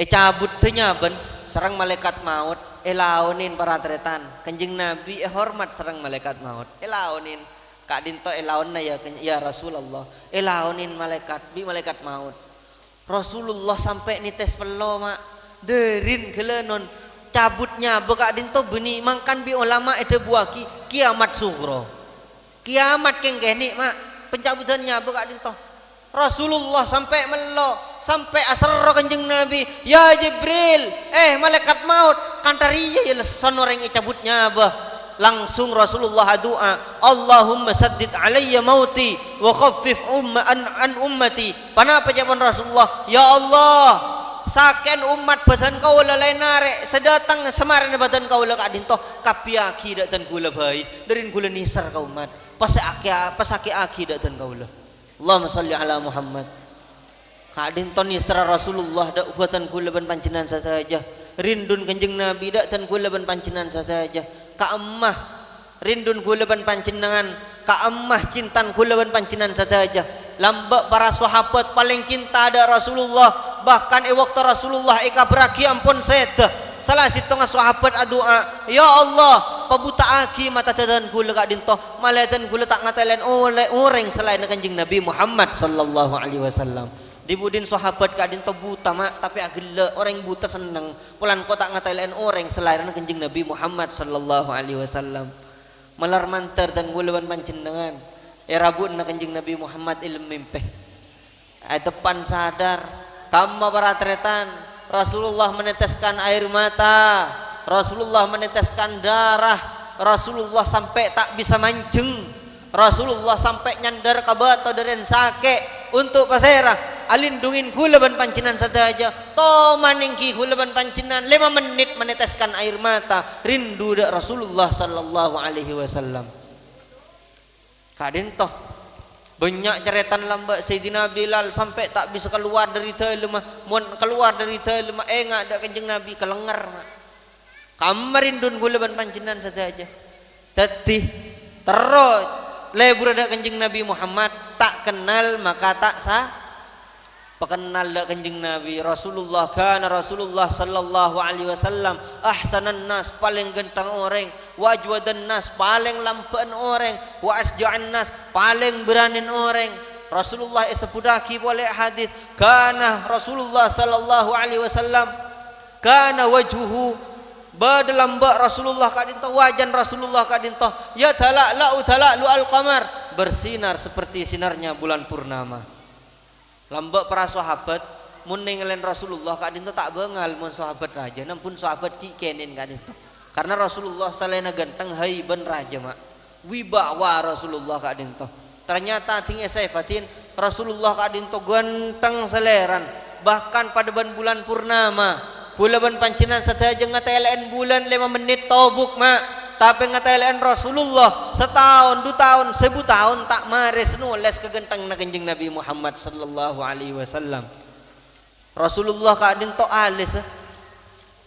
cabut tenyaben serang malaikat maut elaunin para tretan kanjeng Nabi hormat serang malaikat maut elaunin kak dinto elaun ya Rasulullah elaunin malaikat maut Rasulullah sampai nites pelo mak derin gelenon cabutnya bekak dinto beni mangkan bi ulama ede buaki kiamat sugro kiamat kengkeni mak pencabutannya bekak dinto Rasulullah sampai melo sampai asar kanjeng Nabi ya Jibril malaikat maut kantariya ya leson orang cabutnya bah langsung Rasulullah doa Allahumma saddid alayya mauti wa khaffif an ummati panapa jawaban Rasulullah ya Allah saken umat badan kau lalai nare sedatang semaran badan kau lak adinto kapiaki dak tan kula bayi derin kula nisar kau umat pasaki aki dak tan kau lah Allahumma salli ala Muhammad kadin ton yasra Rasulullah dak buatan kula ban pancenan saja rindun kanjeng Nabi dak tan kula ban pancenan saja ka emmah rindun kula ban pancenengan ka emmah cintan kula ban pancenan saja lambak para sahabat paling cinta ada Rasulullah bahkan waktu Rasulullah eka beraki ampun sedah salah sitong sahabat doa ya Allah pabuta aki mata tadan kula kak dinto malaitan kula tak ngatelen oleh orang selain kanjeng Nabi Muhammad sallallahu alaihi wasallam dibudin sahabat kak dinto buta mak tapi agile orang buta seneng pulan kau tak ngatelen orang selain kanjeng Nabi Muhammad sallallahu alaihi wasallam malar mantar dan kula ban panjenengan rabun kanjeng Nabi Muhammad ilmu mimpeh depan sadar kamma para tretan Rasulullah meneteskan air mata Rasulullah meneteskan darah Rasulullah sampai tak bisa mancing Rasulullah sampai nyandar kabata dari sake untuk pasera alindungin kula ban pancinan saja to maningki kula ban pancinan 5 menit meneteskan air mata rindu dak Rasulullah sallallahu alaihi wasallam kadin toh banyak ceretan lambak Sayyidina Bilal sampai tak bisa keluar dari telemah mun keluar dari telemah enggak ada kanjeng Nabi kelengar kamarindun gula ban pancenan saja tadi terus lebur ada kanjeng Nabi Muhammad tak kenal maka tak sah pekenal dak kanjeng Nabi Rasulullah kana Rasulullah sallallahu alaihi wasallam ahsanan nas paling gentang orang wa ajwadan nas paling lampan orang wa asja'an nas paling beranin orang Rasulullah sepudaki boleh hadis kana Rasulullah sallallahu alaihi wasallam kana wajhuhu badalam ba Rasulullah kadinto wajan Rasulullah kadinto ya tala'lu al-qamar bersinar seperti sinarnya bulan purnama lambak para sahabat mun ningelen Rasulullah kadinto tak bengal mun sahabat raja nampun sahabat ki kenen kadinto karena Rasulullah salena ganteng haiban raja mak wibawa Rasulullah kadinto ternyata tinggi saifatin Rasulullah kadinto ganteng seleran bahkan pada bulan purnama bulan pancinan saja ngatelen bulan 5 menit tobuk mak tapi ngatelen Rasulullah setahun 2 tahun 1000 tahun tak mares nules kegentang na kanjeng Nabi Muhammad sallallahu alaihi wasallam Rasulullah kadin to alis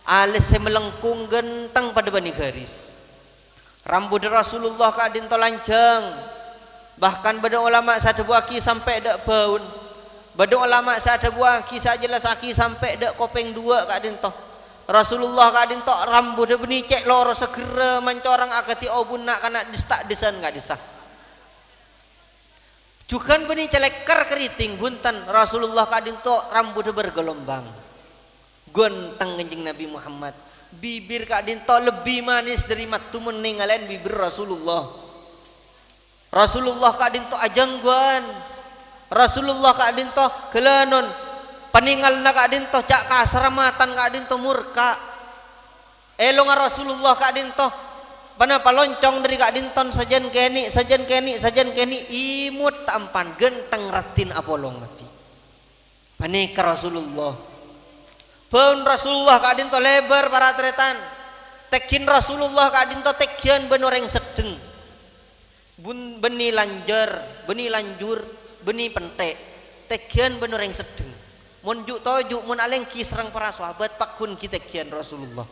alis melengkung genteng pada bani garis. Rambut Rasulullah kadin to lanjang. Bahkan bada ulama sada buaki sampai dak baun. Bada ulama sada buaki sajelas aki sampai dak kopeng dua kadin to. Rasulullah kadin to rambut beni cek loro segera mancorang akati obun nak kana distak desan ka disah. Jukan beni celekar keriting buntan Rasulullah kadin to rambut bergelombang. Gontang Kanjeng Nabi Muhammad. Bibir kadin to lebih manis dari matu meninggalan bibir Rasulullah. Rasulullah kadin to ajangguan. Rasulullah kadin to kelanon peninggalna kadin to cak kasaramatan kadin to murka. Elong Rasulullah kadin to panapa loncong dari kadin ton sajen keni imut tampan genteng ratin apolong mati. Panika Rasulullah. Pun Rasulullah kadin to lebar para tretan. Tekin Rasulullah kadin to tekian benoreng sedeng. Bun beni lanjar, beni lanjur, beni pentek. Tekian benoreng sedeng. Mun juk tojuk mun alengki serang para sahabat pakun kita tekian Rasulullah.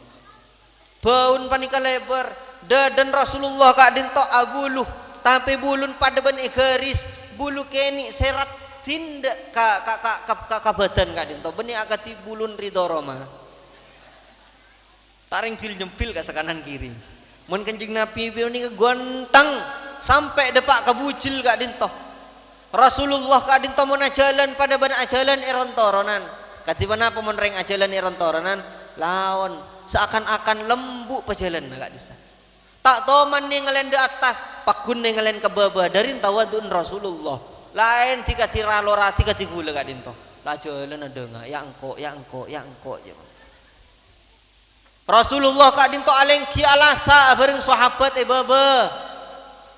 Baun panika lebar, dadan Rasulullah kadin to abuluh, tapi bulun pada ben garis, bulu keni serat tindak ka badan kadin to beni akati bulun ridoroma. Taring pil nyempil ka sekanan kiri. Mun Kanjeng Nabi ni gontang sampai depak kabujil kadin to. Rasulullah kadin to mun ajalan pada ban ajalan erontoronan. Katibana pemon reng ajalan erontoronan lawan seakan-akan lembu pejalan agak disa. Tak toman ningalen di atas, pakun ningalen ke bawah dari tawadun Rasulullah. Lain tiga tiralora tiga tigula kadin to. La jalan ada nga ya engko ya. Rasulullah kadin to alengki alasa bareng sahabat baba.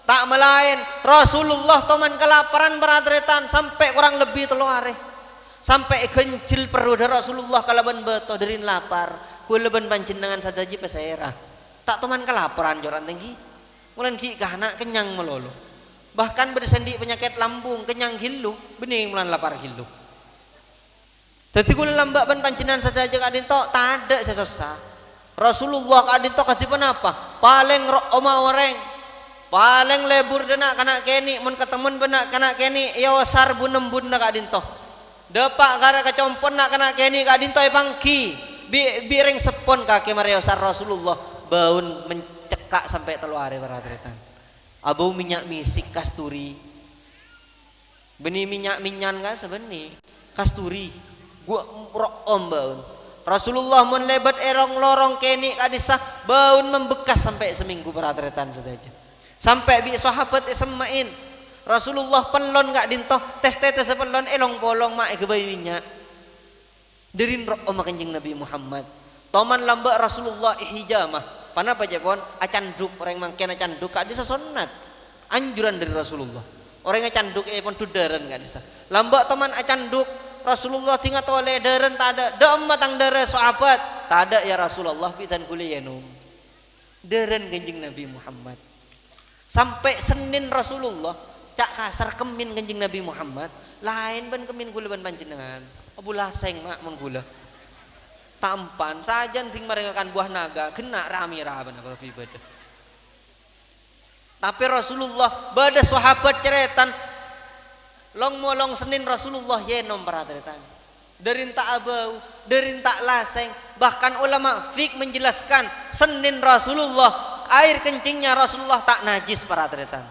Tak melain Rasulullah toman kelaparan beradretan sampai kurang lebih telu are. Sampai kencil perut Rasulullah kalaban beto derin lapar. Kulaban panjenengan sadaji pesaera. Tak toman kelaparan joran tinggi. Mulan ki kahana kenyang melolo. Bahkan bersendi penyakit lambung kenyang hilu bening mulan lapar hilu. Jadi kula lambak ban panjenengan sadaji kadin to tak ada sesosa. Rasulullah kadin to katipan apa? Paling oma oreng. Paling lebur dena kana keni mun ketemun benak kana keni ya wasar bunem bunda kadin to. Depak gara kecompon nak kana keni kadin to pangki. Biring sepon kaki mariosar Rasulullah baun mencekak sampai telu hari beradretan. Abu minyak misik kasturi. Beni minyak minyan kan sebeni kasturi. Gua rokom baun. Rasulullah mun lebat erong lorong keni kadisah baun membekas sampai seminggu beradretan saja. Sampai bi sahabat semain Rasulullah pelon gak dintoh tes pelon elong bolong mak ke bayi minyak derin rok Kanjeng Nabi Muhammad toman lambak Rasulullah ihijamah panapa japon acanduk orang mangken acanduk gak bisa sunat anjuran dari Rasulullah orang acanduk pun tudaran gak bisa lambak toman acanduk Rasulullah tinggal tole daren tak ada dam matang dare sahabat tak ada ya Rasulullah bitan kuliyanum daren Kanjeng Nabi Muhammad. Sampai Senin Rasulullah cak kasar kemin Kanjeng Nabi Muhammad lain ban kemin gula ban panjenengan Abu laseng mak mun gula tampan sajan ting marengakan buah naga kena ramira ban apa ibadah. Tapi Rasulullah bada sahabat ceretan long molong Senin Rasulullah yenom parateretan derin tak abau derin tak laseng bahkan ulama fik menjelaskan Senin Rasulullah air kencingnya Rasulullah tak najis para tretan.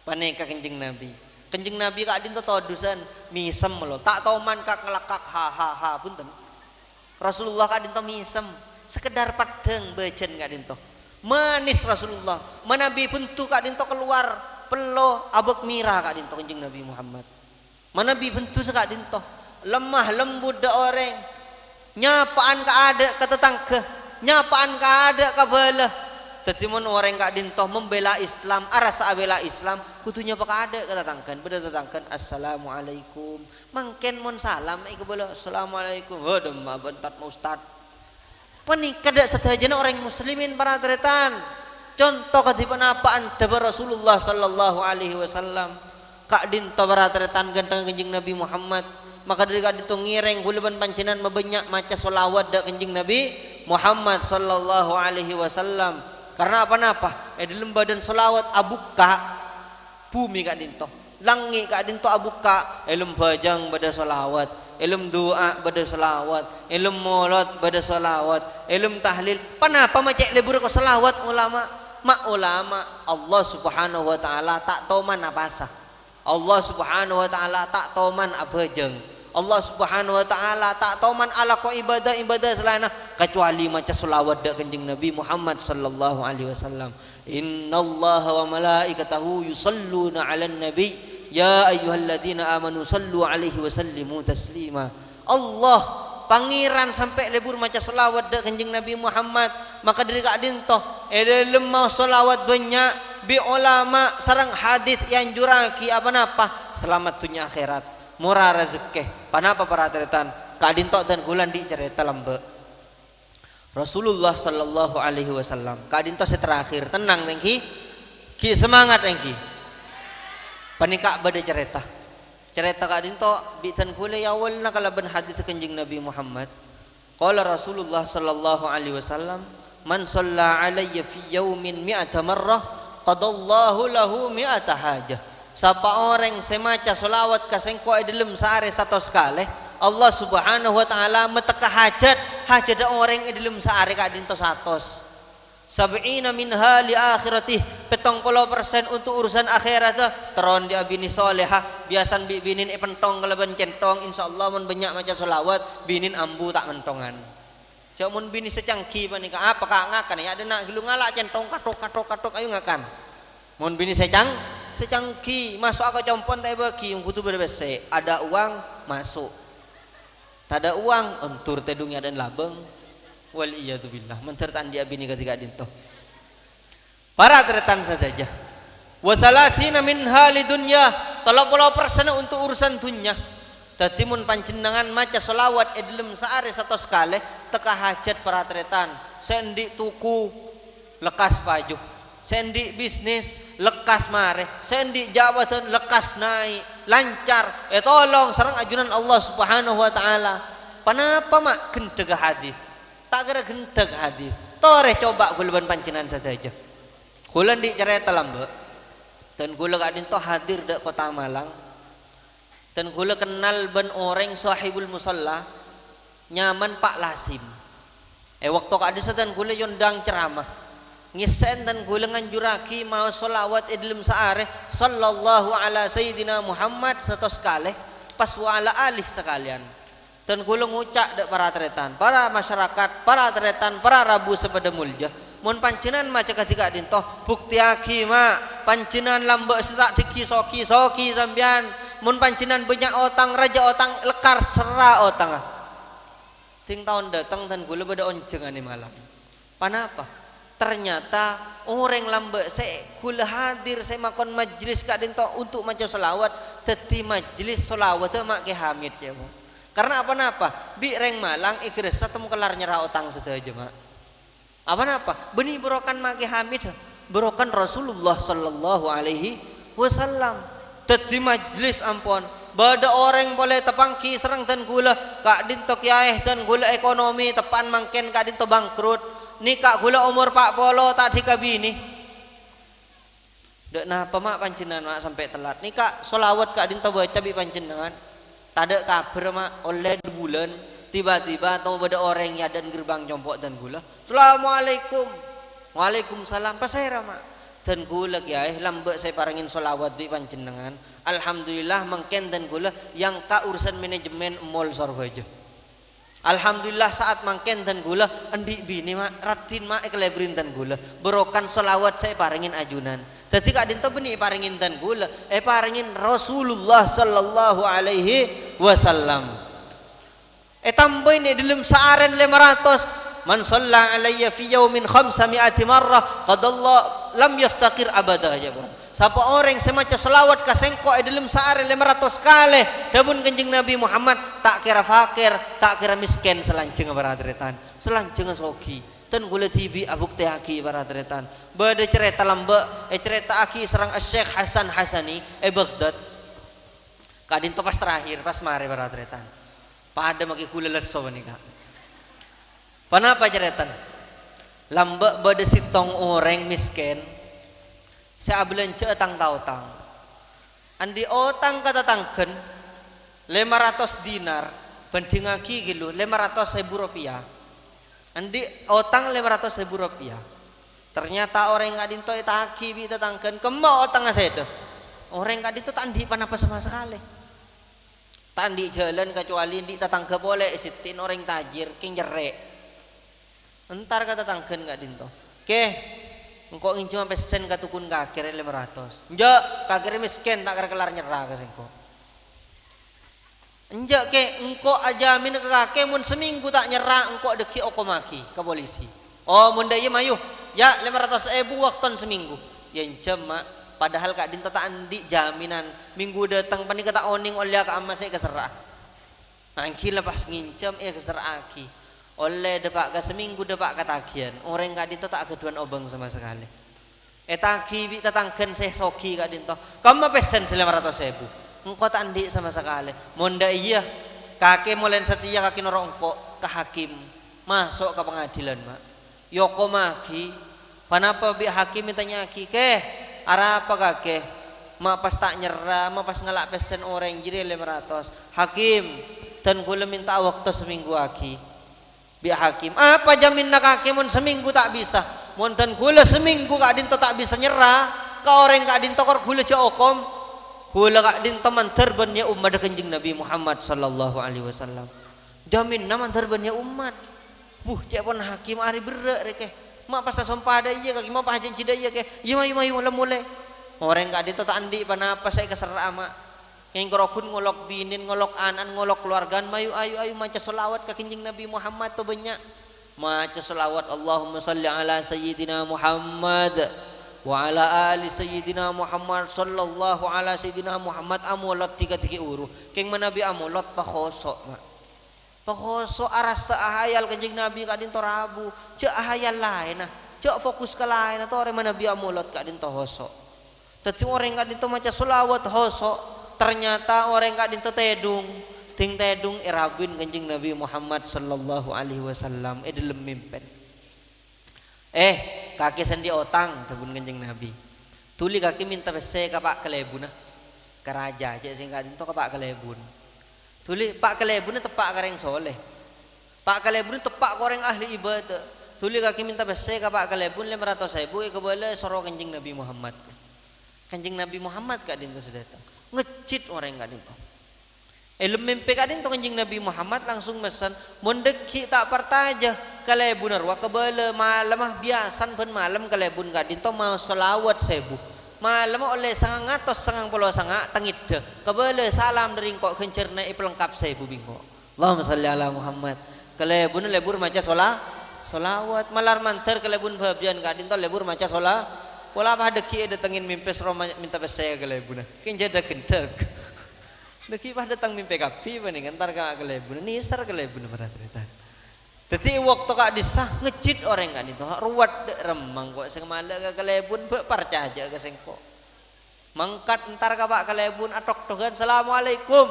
Paneka kencing Nabi. Kencing Nabi kak dinto todusan misem lo. Tak tau man kak ngelakak ha punten. Rasulullah kak dinto misem. Sekedar padeng bejen kak dinto. Manis Rasulullah. Manabi bentu kak dinto keluar pelo abek mira kak dinto kencing Nabi Muhammad. Manabi bentu sekak dinto. Lemah lembut da orang. Nyapaan ka ada ke tetangga. Nyapaan ka ada ka belah. Tetimun orang kak dintoh membela Islam, arasa abela Islam, kutunya pak ada ketatangkan, beda tetangkan assalamualaikum, mangken mon salam, iko bela assalamualaikum, waduh mah bentat mau ustad, panik kada setajana orang muslimin para teretan, contoh katipan apaan dabar Rasulullah sallallahu alaihi wasallam, kak dintoh para teretan ganteng Kanjeng Nabi Muhammad, maka dari kak dintoh ngireng gulaban pancenan mabanyak maca solawat dak Kanjeng Nabi Muhammad sallallahu alaihi wasallam. Karena apa-apa? Dalam badan selawat abuka bumi kak dinto, langit kak dinto abuka, ilm bajang pada selawat, ilm doa pada selawat, ilm molot pada selawat, ilm tahlil. Kenapa macam lebur ke selawat ulama? Mak ulama Allah subhanahu wa ta'ala tak tahu mana pasah. Allah subhanahu wa ta'ala tak tahu man abajeng. Allah subhanahu wa ta'ala tak tahu man ala ko ibadah selain kecuali macam selawat dak kanjeng Nabi Muhammad sallallahu alaihi wasallam. Innallaha wa malaikatahu yusalluna 'alan nabi ya ayyuhalladzina amanu sallu alaihi wa sallimu taslima. Allah pangeran sampai lebur macam selawat dak kanjeng Nabi Muhammad, maka dari kak dinto dalam mau selawat banyak bi ulama sarang hadis yang juraki apa selamat dunia akhirat, murah rezeki. Panapa para tretan kak dinto dan gulan di cerita lambe Rasulullah sallallahu alaihi wasallam. Kak dinto terakhir tenang tengki ki semangat tengki panikak bade cerita kak dinto bitan kule ya awal na kalaban hadis kanjeng Nabi Muhammad. Qala Rasulullah sallallahu alaihi wasallam, man shalla alayya fi yaumin mi'ata marrah qadallahu lahu mi'ata hajah. Siapa orang semaca solawat kasengko dalam sehari satu sekali, Allah subhanahu wa ta'ala meteka hajat orang dalam sehari kak dinto satos. Sab'ina minha li akhiratih, 70% untuk urusan akhirat teron dia bini soleha biasan binin pentong kalaban centong insyaallah mun banyak macam solawat binin ambu tak mentongan. Cak mun bini secangki panika apa kak ngakan ya ada nak gilu ngalak centong katok ayo ngakan. Mun bini secangki masuk aku compon tak bagi yang butuh berbese ada uang masuk. Tak ada uang entur tedungnya dan labeng. Wal iyadzubillah mentertan dia bini ketika dinto para teretan saja wa thalathina minha lidunya 30% untuk urusan dunya. Dadi mun panjenengan maca selawat dalam sehari satu sekali teka hajat para teretan sendi tuku lekas paju, sendi bisnis lekas mare, sendi jabatan lekas naik lancar tolong sareng ajunan Allah subhanahu wa ta'ala. Panapa mak gendeg hadis tak kira gendeg hadis tore coba gulaban pancenan saja kulan di cerita lambe dan gula kak dinto hadir di kota Malang dan gula kenal ben orang sahibul musalla nyaman Pak Lasim waktu kak desa dan gula yondang ceramah ngisen dan gula nganjuraki mau solawat dalam sehari sallallahu ala sayyidina Muhammad satu sekali pas wa ala alih sekalian. Dan kula ngucak dek para tretan, para masyarakat, para tretan, para rabu sepeda mulja. Mun pancenan maca ketika dinto bukti aki mak pancenan lambe setak diki soki sambian. Mun pancenan banyak otang raja otang lekar sera otang. Ting tahun datang dan kula beda oncengan di malam. Panapa? Ternyata orang lambe saya kula hadir saya makon majlis kak dinto untuk maca selawat. Teti majlis selawat mak ke Hamid ya bu. Karena apa-apa bi reng Malang ikresa temu kelar nyerah otang sedaja mak. Apa-apa beni berokan make Hamid berokan Rasulullah sallallahu alaihi wasallam. Tadi majlis ampun bada orang boleh tepangki serang dan gula kak dinto kiai dan gula ekonomi tepan mangken kak dinto bangkrut nikah gula umur pak polo tak dikabini dek nah pemak pancenan mak sampai telat nikah solawat kak dinto baca bi pancenengan tak ada kabar mak oleh bulan tiba-tiba atau pada orang yang dan gerbang jompok dan gula assalamualaikum waalaikumsalam pas saya mak dan gula ya lambat saya parangin solawat di panjenengan alhamdulillah mungkin dan gula yang ka urusan manajemen mall sorbaja alhamdulillah saat mungkin dan gula andi bini mak ratin mak kelebrin dan gula berokan solawat saya parangin ajunan jadi kak dinto beni parangin dan gula parangin Rasulullah sallallahu alaihi wasallam tambahin dalam seharian 500 man shalla alayya fi yaumin 500 marrah qadallah lam yaftaqir abada ya bro. Siapa orang semaca selawat kasengko dalam sehari 500 kali damun kanjeng Nabi Muhammad tak kira fakir tak kira miskin selanjeng para tretan selanjeng sogi dan gula tibi abuk tehaki para tretan bada cerita lambe cerita aki serang Syekh Hasan Hasani Baghdad kadin to pas terakhir pas mare para tretan pada maki kula leso nika Panapa ceretan? Lambak bade sitong orang miskin. Saya belanja tang tautang. Andi otang kata tangken 500 dinar bandingaki gitu 500.000 rupiah. Andi otang 500.000 rupiah. Ternyata orang nggak dinto itaki bi tetangken kemau otang asedo. Orang nggak dinto tandi panapa sama sekali. Tandi jalan kecuali di tetangga boleh sitin orang tajir king jerek. Entar kata tangken nggak dinto. Oke, engkau ingin cuma pesen katukun kakir 500. Enggak, kakir miskin tak kelar nyerah ke engkau. Enggak ke, engkau ajamin ke kakek mun seminggu tak nyerah engkau deki okomaki ke polisi. Oh mun daya mayu, ya 500.000 waktu seminggu. Ya encem mak, padahal kak dinta tak andi jaminan minggu datang pani kata oning oleh ke amma saya keserah. Angki lepas ngincem keserah aki. Oleh depak ke seminggu depak katagian orang kak dinto tak keduan obeng sama sekali. Etaki bi tatangken saya soki kak dinto. Kamu pesen 500.000. Engkau tak andi sama sekali. Monda iya kakek mulai setia kaki norong engkau ke hakim masuk ke pengadilan mak. Yoko maki. Kenapa bi hakim mintanya aki ke? Arah apa kakek? Mak pas tak nyerah, mak pas ngelak pesen orang jadi 500. Hakim dan gula minta waktu seminggu aki. Bi hakim apa jamin nak hakim mun seminggu tak bisa mun dan gula seminggu kak dinto tak bisa nyerah ka orang kak dinto kor gula okom gula kak dinto mantar bannya umat kanjeng Nabi Muhammad sallallahu alaihi wasallam jamin na mantar bannya umat cek pun hakim ari berak reke mak pas sompada iya kaki mau pahajen cida iya ke iya mayu mulai orang kak dinto tak andi panapa saya keserah mak yang kerokun ngolok binin, ngolok anan, ngolok keluargaan, mayu ayu maca solawat ke kanjeng Nabi Muhammad tuh banyak. Maca solawat Allahumma salli ala sayyidina Muhammad wa ala ali sayyidina Muhammad sallallahu ala sayyidina Muhammad amulot tiga uru. Keng Nabi amulot pakhoso mak. Pakhoso aras ahayal kanjeng Nabi kadin torabu, cek ahayal lain nah, cek fokus ke lain atau orang Nabi amulot kadin tohoso. Tetapi orang kadin to maca solawat hoso. Ternyata orang kak dinto tedung ting tedung irabin kanjeng Nabi Muhammad sallallahu alaihi wasallam dalam mimpen kaki sendi otang tabun kanjeng Nabi tuli kaki minta pese ka Pak Kelebun ke raja cek sing kak dinto ka Pak Kelebun tuli Pak Kelebun tepak kareng soleh Pak Kelebun tepak koreng ahli ibadah tuli kaki minta pese ka Pak Kelebun 500.000 kebala soro kanjeng Nabi Muhammad kanjeng Nabi Muhammad kak dinto sudah datang ngecit orang kak dinto mimpi kak dinto kanjeng Nabi Muhammad langsung mesen mondeki tak partaja kalebun arwah kebala malam biasan pun malam kalebun kak dinto mau selawat sebu malam oleh sangang atos sangang puluh sangak tangit deh kebala salam dari kok kencerna pelengkap sebu bingo Allahumma salli ala Muhammad kalebun lebur maca solawat malar manter kalebun babian kak dinto lebur maca solawat pola apa deki datengin mimpi seroma minta pesaya ke lebuna kinjada kendak deki pas datang mimpi kapi paning antar ka ke lebuna nisar ke lebuna pada cerita jadi waktu kak disah ngecit orang kan itu ruwat remang kok sing mala ke lebun percaya aja ke sengko mangkat entar ka Pak Kelebun atok togan assalamualaikum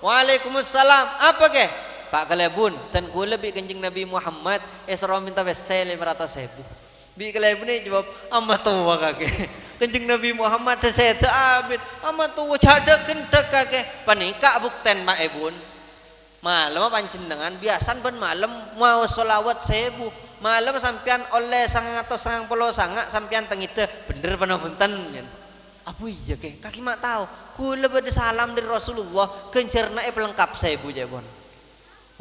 waalaikumsalam apa ke Pak Kelebun dan gue lebih kanjeng Nabi Muhammad seroma minta pesaya 500.000 Bi Kelebun jawab amat tua kakek kanjeng Nabi Muhammad seseta amin amat tua cada kentek kakek panika bukten mak ebun malam panjenengan biasan ben malam mau solawat sebu malam sampean oleh sangang atau sangang puluh sangak sampean tengite bener panapunten apa iya ke kaki mak tahu kula bade salam dari Rasulullah kencerna pelengkap sebu jebon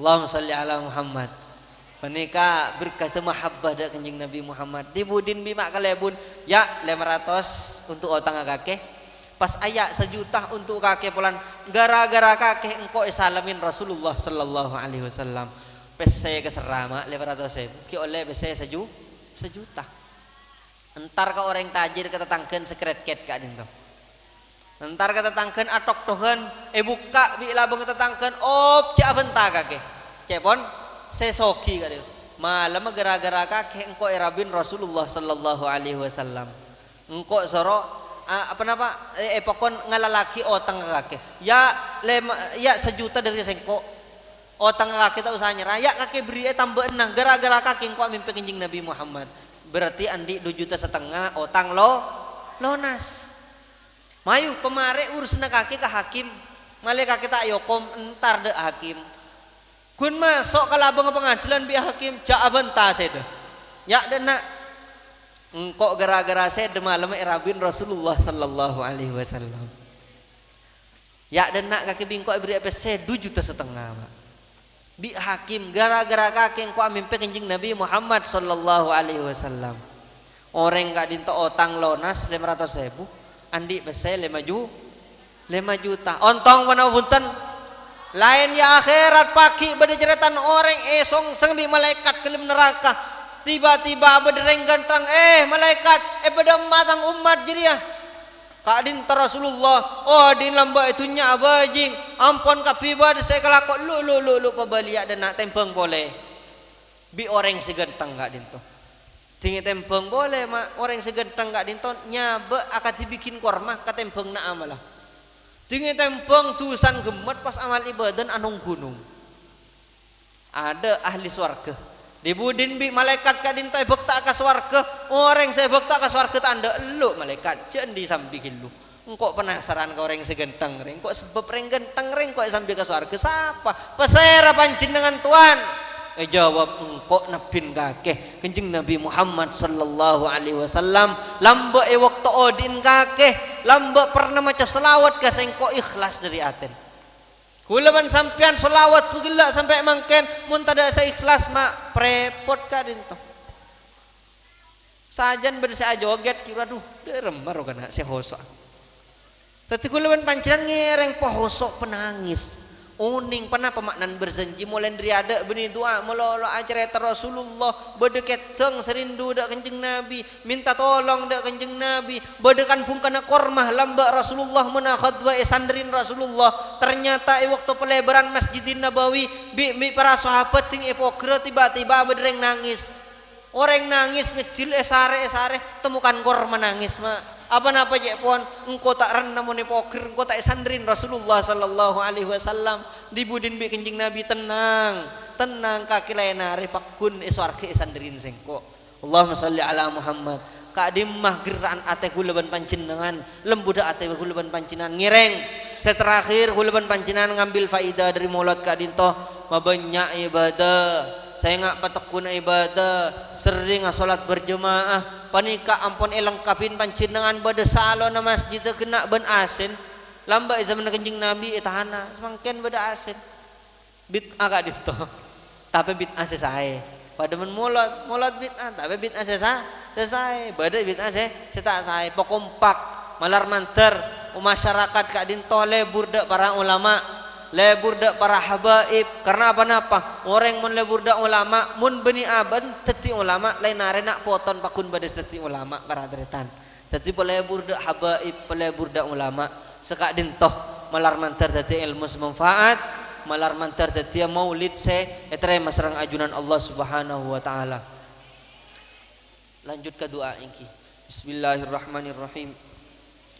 Allahumma salli ala Muhammad panika berkata mahabbah dak kanjeng Nabi Muhammad dibudin bi mak Kelebun ya 500 untuk otang kakek pas ayak 1 juta untuk kakek pulan gara-gara kakek engkau salamin Rasulullah sallallahu alaihi wasallam pese keserama 500.000 ki oleh pese 1 juta entar ka orang tajir ketetangkeun sekret-ket ka dinto entar ketetangkeun atok tohen buka bi labung ketetangkeun cek abenta kakek cek pon sesoki kali malam gara-gara kakek engkau irabin Rasulullah sallallahu alaihi wasallam engkau soro apa nama pokon ngalalaki otang kakek ya 1 juta dari sengko Otang kaki tak usah nyerah, ya kaki beri tambah enang gara-gara kaki kau mimpi kenjing Nabi Muhammad. Berarti andi 2,5 juta, otang lonas. Mayu pemare urus kaki ke hakim, male kaki tak yokom entar de hakim. Kun masuk kalabang pengadilan bi hakim jaaban ta seda. Ya dena engkau gara-gara seda malam irabin Rasulullah sallallahu alaihi wasallam. Ya dena kaki bingko beri apa 2,5 juta. Bi hakim gara-gara kaki engkau mimpi kenjing Nabi Muhammad sallallahu alaihi wasallam. Orang gak dinto otang lonas 500.000, andi besai 5 juta. Ontong mana punten lain ya akhirat pagi bade jeretan orang esong sengbi malaikat kelim neraka. Tiba-tiba bedereng gantang malaikat beda matang umat jadi ya. Kak dinto Rasulullah, oh din lamba itunya abajing, ampun kapiba saya kelakok lu pabaliak dan nak tempeng boleh. Bi orang segantang gak dinto. Tinggi tempeng boleh mak orang segantang gak dinto nyabe akan dibikin korma katempeng na amalah. Tinggi tempeng tusan gemet pas amal ibadah anong gunung. Ada ahli swarga. Dibudin bi malaikat ka dinto bekta ka swarga. Orang saya bekta ka swarga tanda elu malaikat jen disambikin lu. Engkau penasaran ke orang segantang reng, kok sebab reng ganteng reng kok sambil ke swarga siapa? Pesera pancin dengan Tuhan. Jawab engkau nabin kakeh kencing Nabi Muhammad sallallahu alaihi wasallam lamba waktu odin kakeh lamba pernah maca selawat ka engkau ikhlas dari aten kulaban sampean selawat pugila sampai mangken mun tada sa ikhlas mak prepot ka dinto sajan berde sa joget kira duh deremar kana si hosa tadi kulaban panciran ngereng pohosok penangis uning pernah pemaknan berjanji mulai dari ada benih doa melolo ajaran Rasulullah bedeket teng serindu dak kencing Nabi minta tolong dak kencing Nabi bedekan pun kana kormah lamba Rasulullah menakhadwa sanderin Rasulullah ternyata waktu pelebaran Masjidin Nabawi bi para sahabat ting epokre tiba-tiba bedereng nangis orang nangis ngecil esare temukan korma nangis mak apa je pon engkau tak rendah moni poker engkau tak sandrin Rasulullah sallallahu alaihi wasallam dibudin bi kencing Nabi tenang kaki lain hari pakun eswarke sandrin sengko Allahumma salli ala Muhammad kak dimah geraan ate kulaban pancinangan lembuda ate kulaban pancinan ngireng seterakhir kulaban pancinan ngambil faidah dari mulut kak dinto mabanyak ibadah saya nggak patekun ibadah sering salat berjemaah panika ampun elengkapin pancinangan bade salo na masjid kena ben asin lamba zaman kencing Nabi etahana semangken bade asin bit agak dito tapi bit ase sae pada men mulut bit tapi bit ase sae bade bit ase tak sae pokompak malar manter masyarakat kak dinto lebur dak para ulama lebur dak para habaib karena apa orang mun lebur dak ulama mun beni aban teti ulama lain arena poton pakun bades teti ulama para deretan teti pelebur dak habaib pelebur dak ulama sekak dintoh malar mantar teti ilmu semanfaat malar mantar teti maulid se etre masarang ajunan Allah Subhanahu wa taala. Lanjut ke doa ini. Bismillahirrahmanirrahim.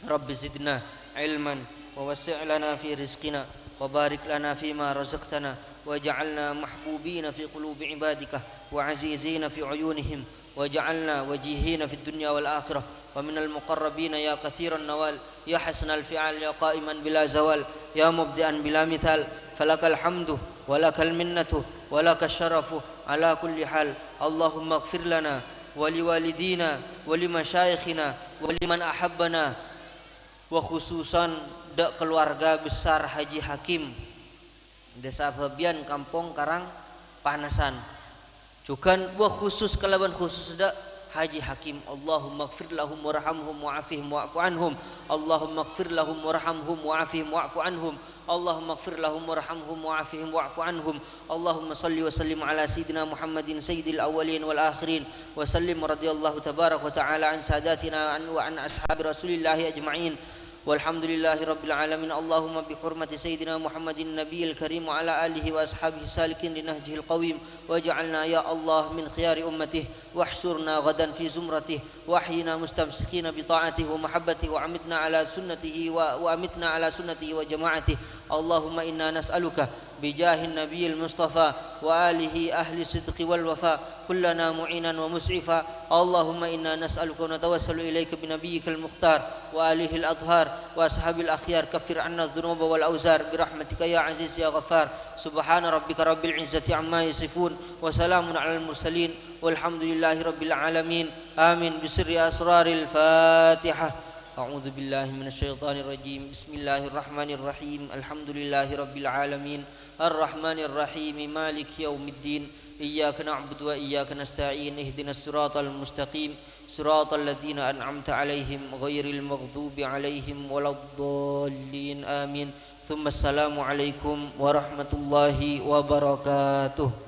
Rabbi zidna ilman wa wasi' lana fi rizqina وبارك لنا فيما رزقتنا وجعلنا محبوبين في قلوب عبادك وعزيزين في عيونهم وجعلنا وجيهين في الدنيا والآخرة ومن المقربين يا كثير النوال يا حسن الفعل يا قائما بلا زوال يا مبدئا بلا مثال فلك الحمد ولك المنة ولك الشرف على كل حال اللهم اغفر لنا ولوالدينا ولمشايخنا ولمن أحبنا وخصوصا dak keluarga besar Haji Hakim desa Fabian Kampung Karang Panasan juga buah khusus kelaban khusus dak Haji Hakim Allahumma ighfir lahum warhamhum wa'afihim wa'fu anhum Allahumma ighfir lahum warhamhum wa'afihim wa'fu anhum Allahumma ighfir lahum warhamhum wa'afihim wa'fu anhum Allahumma salli wa sallim ala sayyidina Muhammadin sayyidil awwalin wal akhirin wa sallim radhiyallahu tabaraka wa ta'ala an sadatina wa an ashabi rasulillahi ajma'in والحمد لله رب العالمين اللهم بحرمة سيدنا محمد النبي الكريم وعلى آله وأصحابه سالكين لنهجه القويم واجعلنا يا الله من خيار أمته واحشرنا غدا في زمرته واحينا مستمسكين بطاعته ومحبته وأمتنا على سنته وجماعته اللهم إنا نسألك بجاه النبي المصطفى وآله أهل الصدق والوفاء كلنا معينا ومسعفا اللهم إنا نسألك ونتوسل إليك بنبيك المختار وآله الأطهار وأصحاب الأخيار كفر عنا الذنوب والأوزار برحمتك يا عزيز يا غفار سبحان ربك رب العزة عما يصفون وسلام على المرسلين والحمد لله رب العالمين آمين بسر أسرار الفاتحة أعوذ بالله من الشيطان الرجيم بسم الله الرحمن الرحيم الحمد لله رب العالمين الرحمن الرحيم مالك يوم الدين إياك نعبد وإياك نستعين اهدنا الصراط المستقيم صراط الذين أنعمت عليهم غير المغضوب عليهم ولا الضالين آمين ثم السلام عليكم ورحمة الله وبركاته.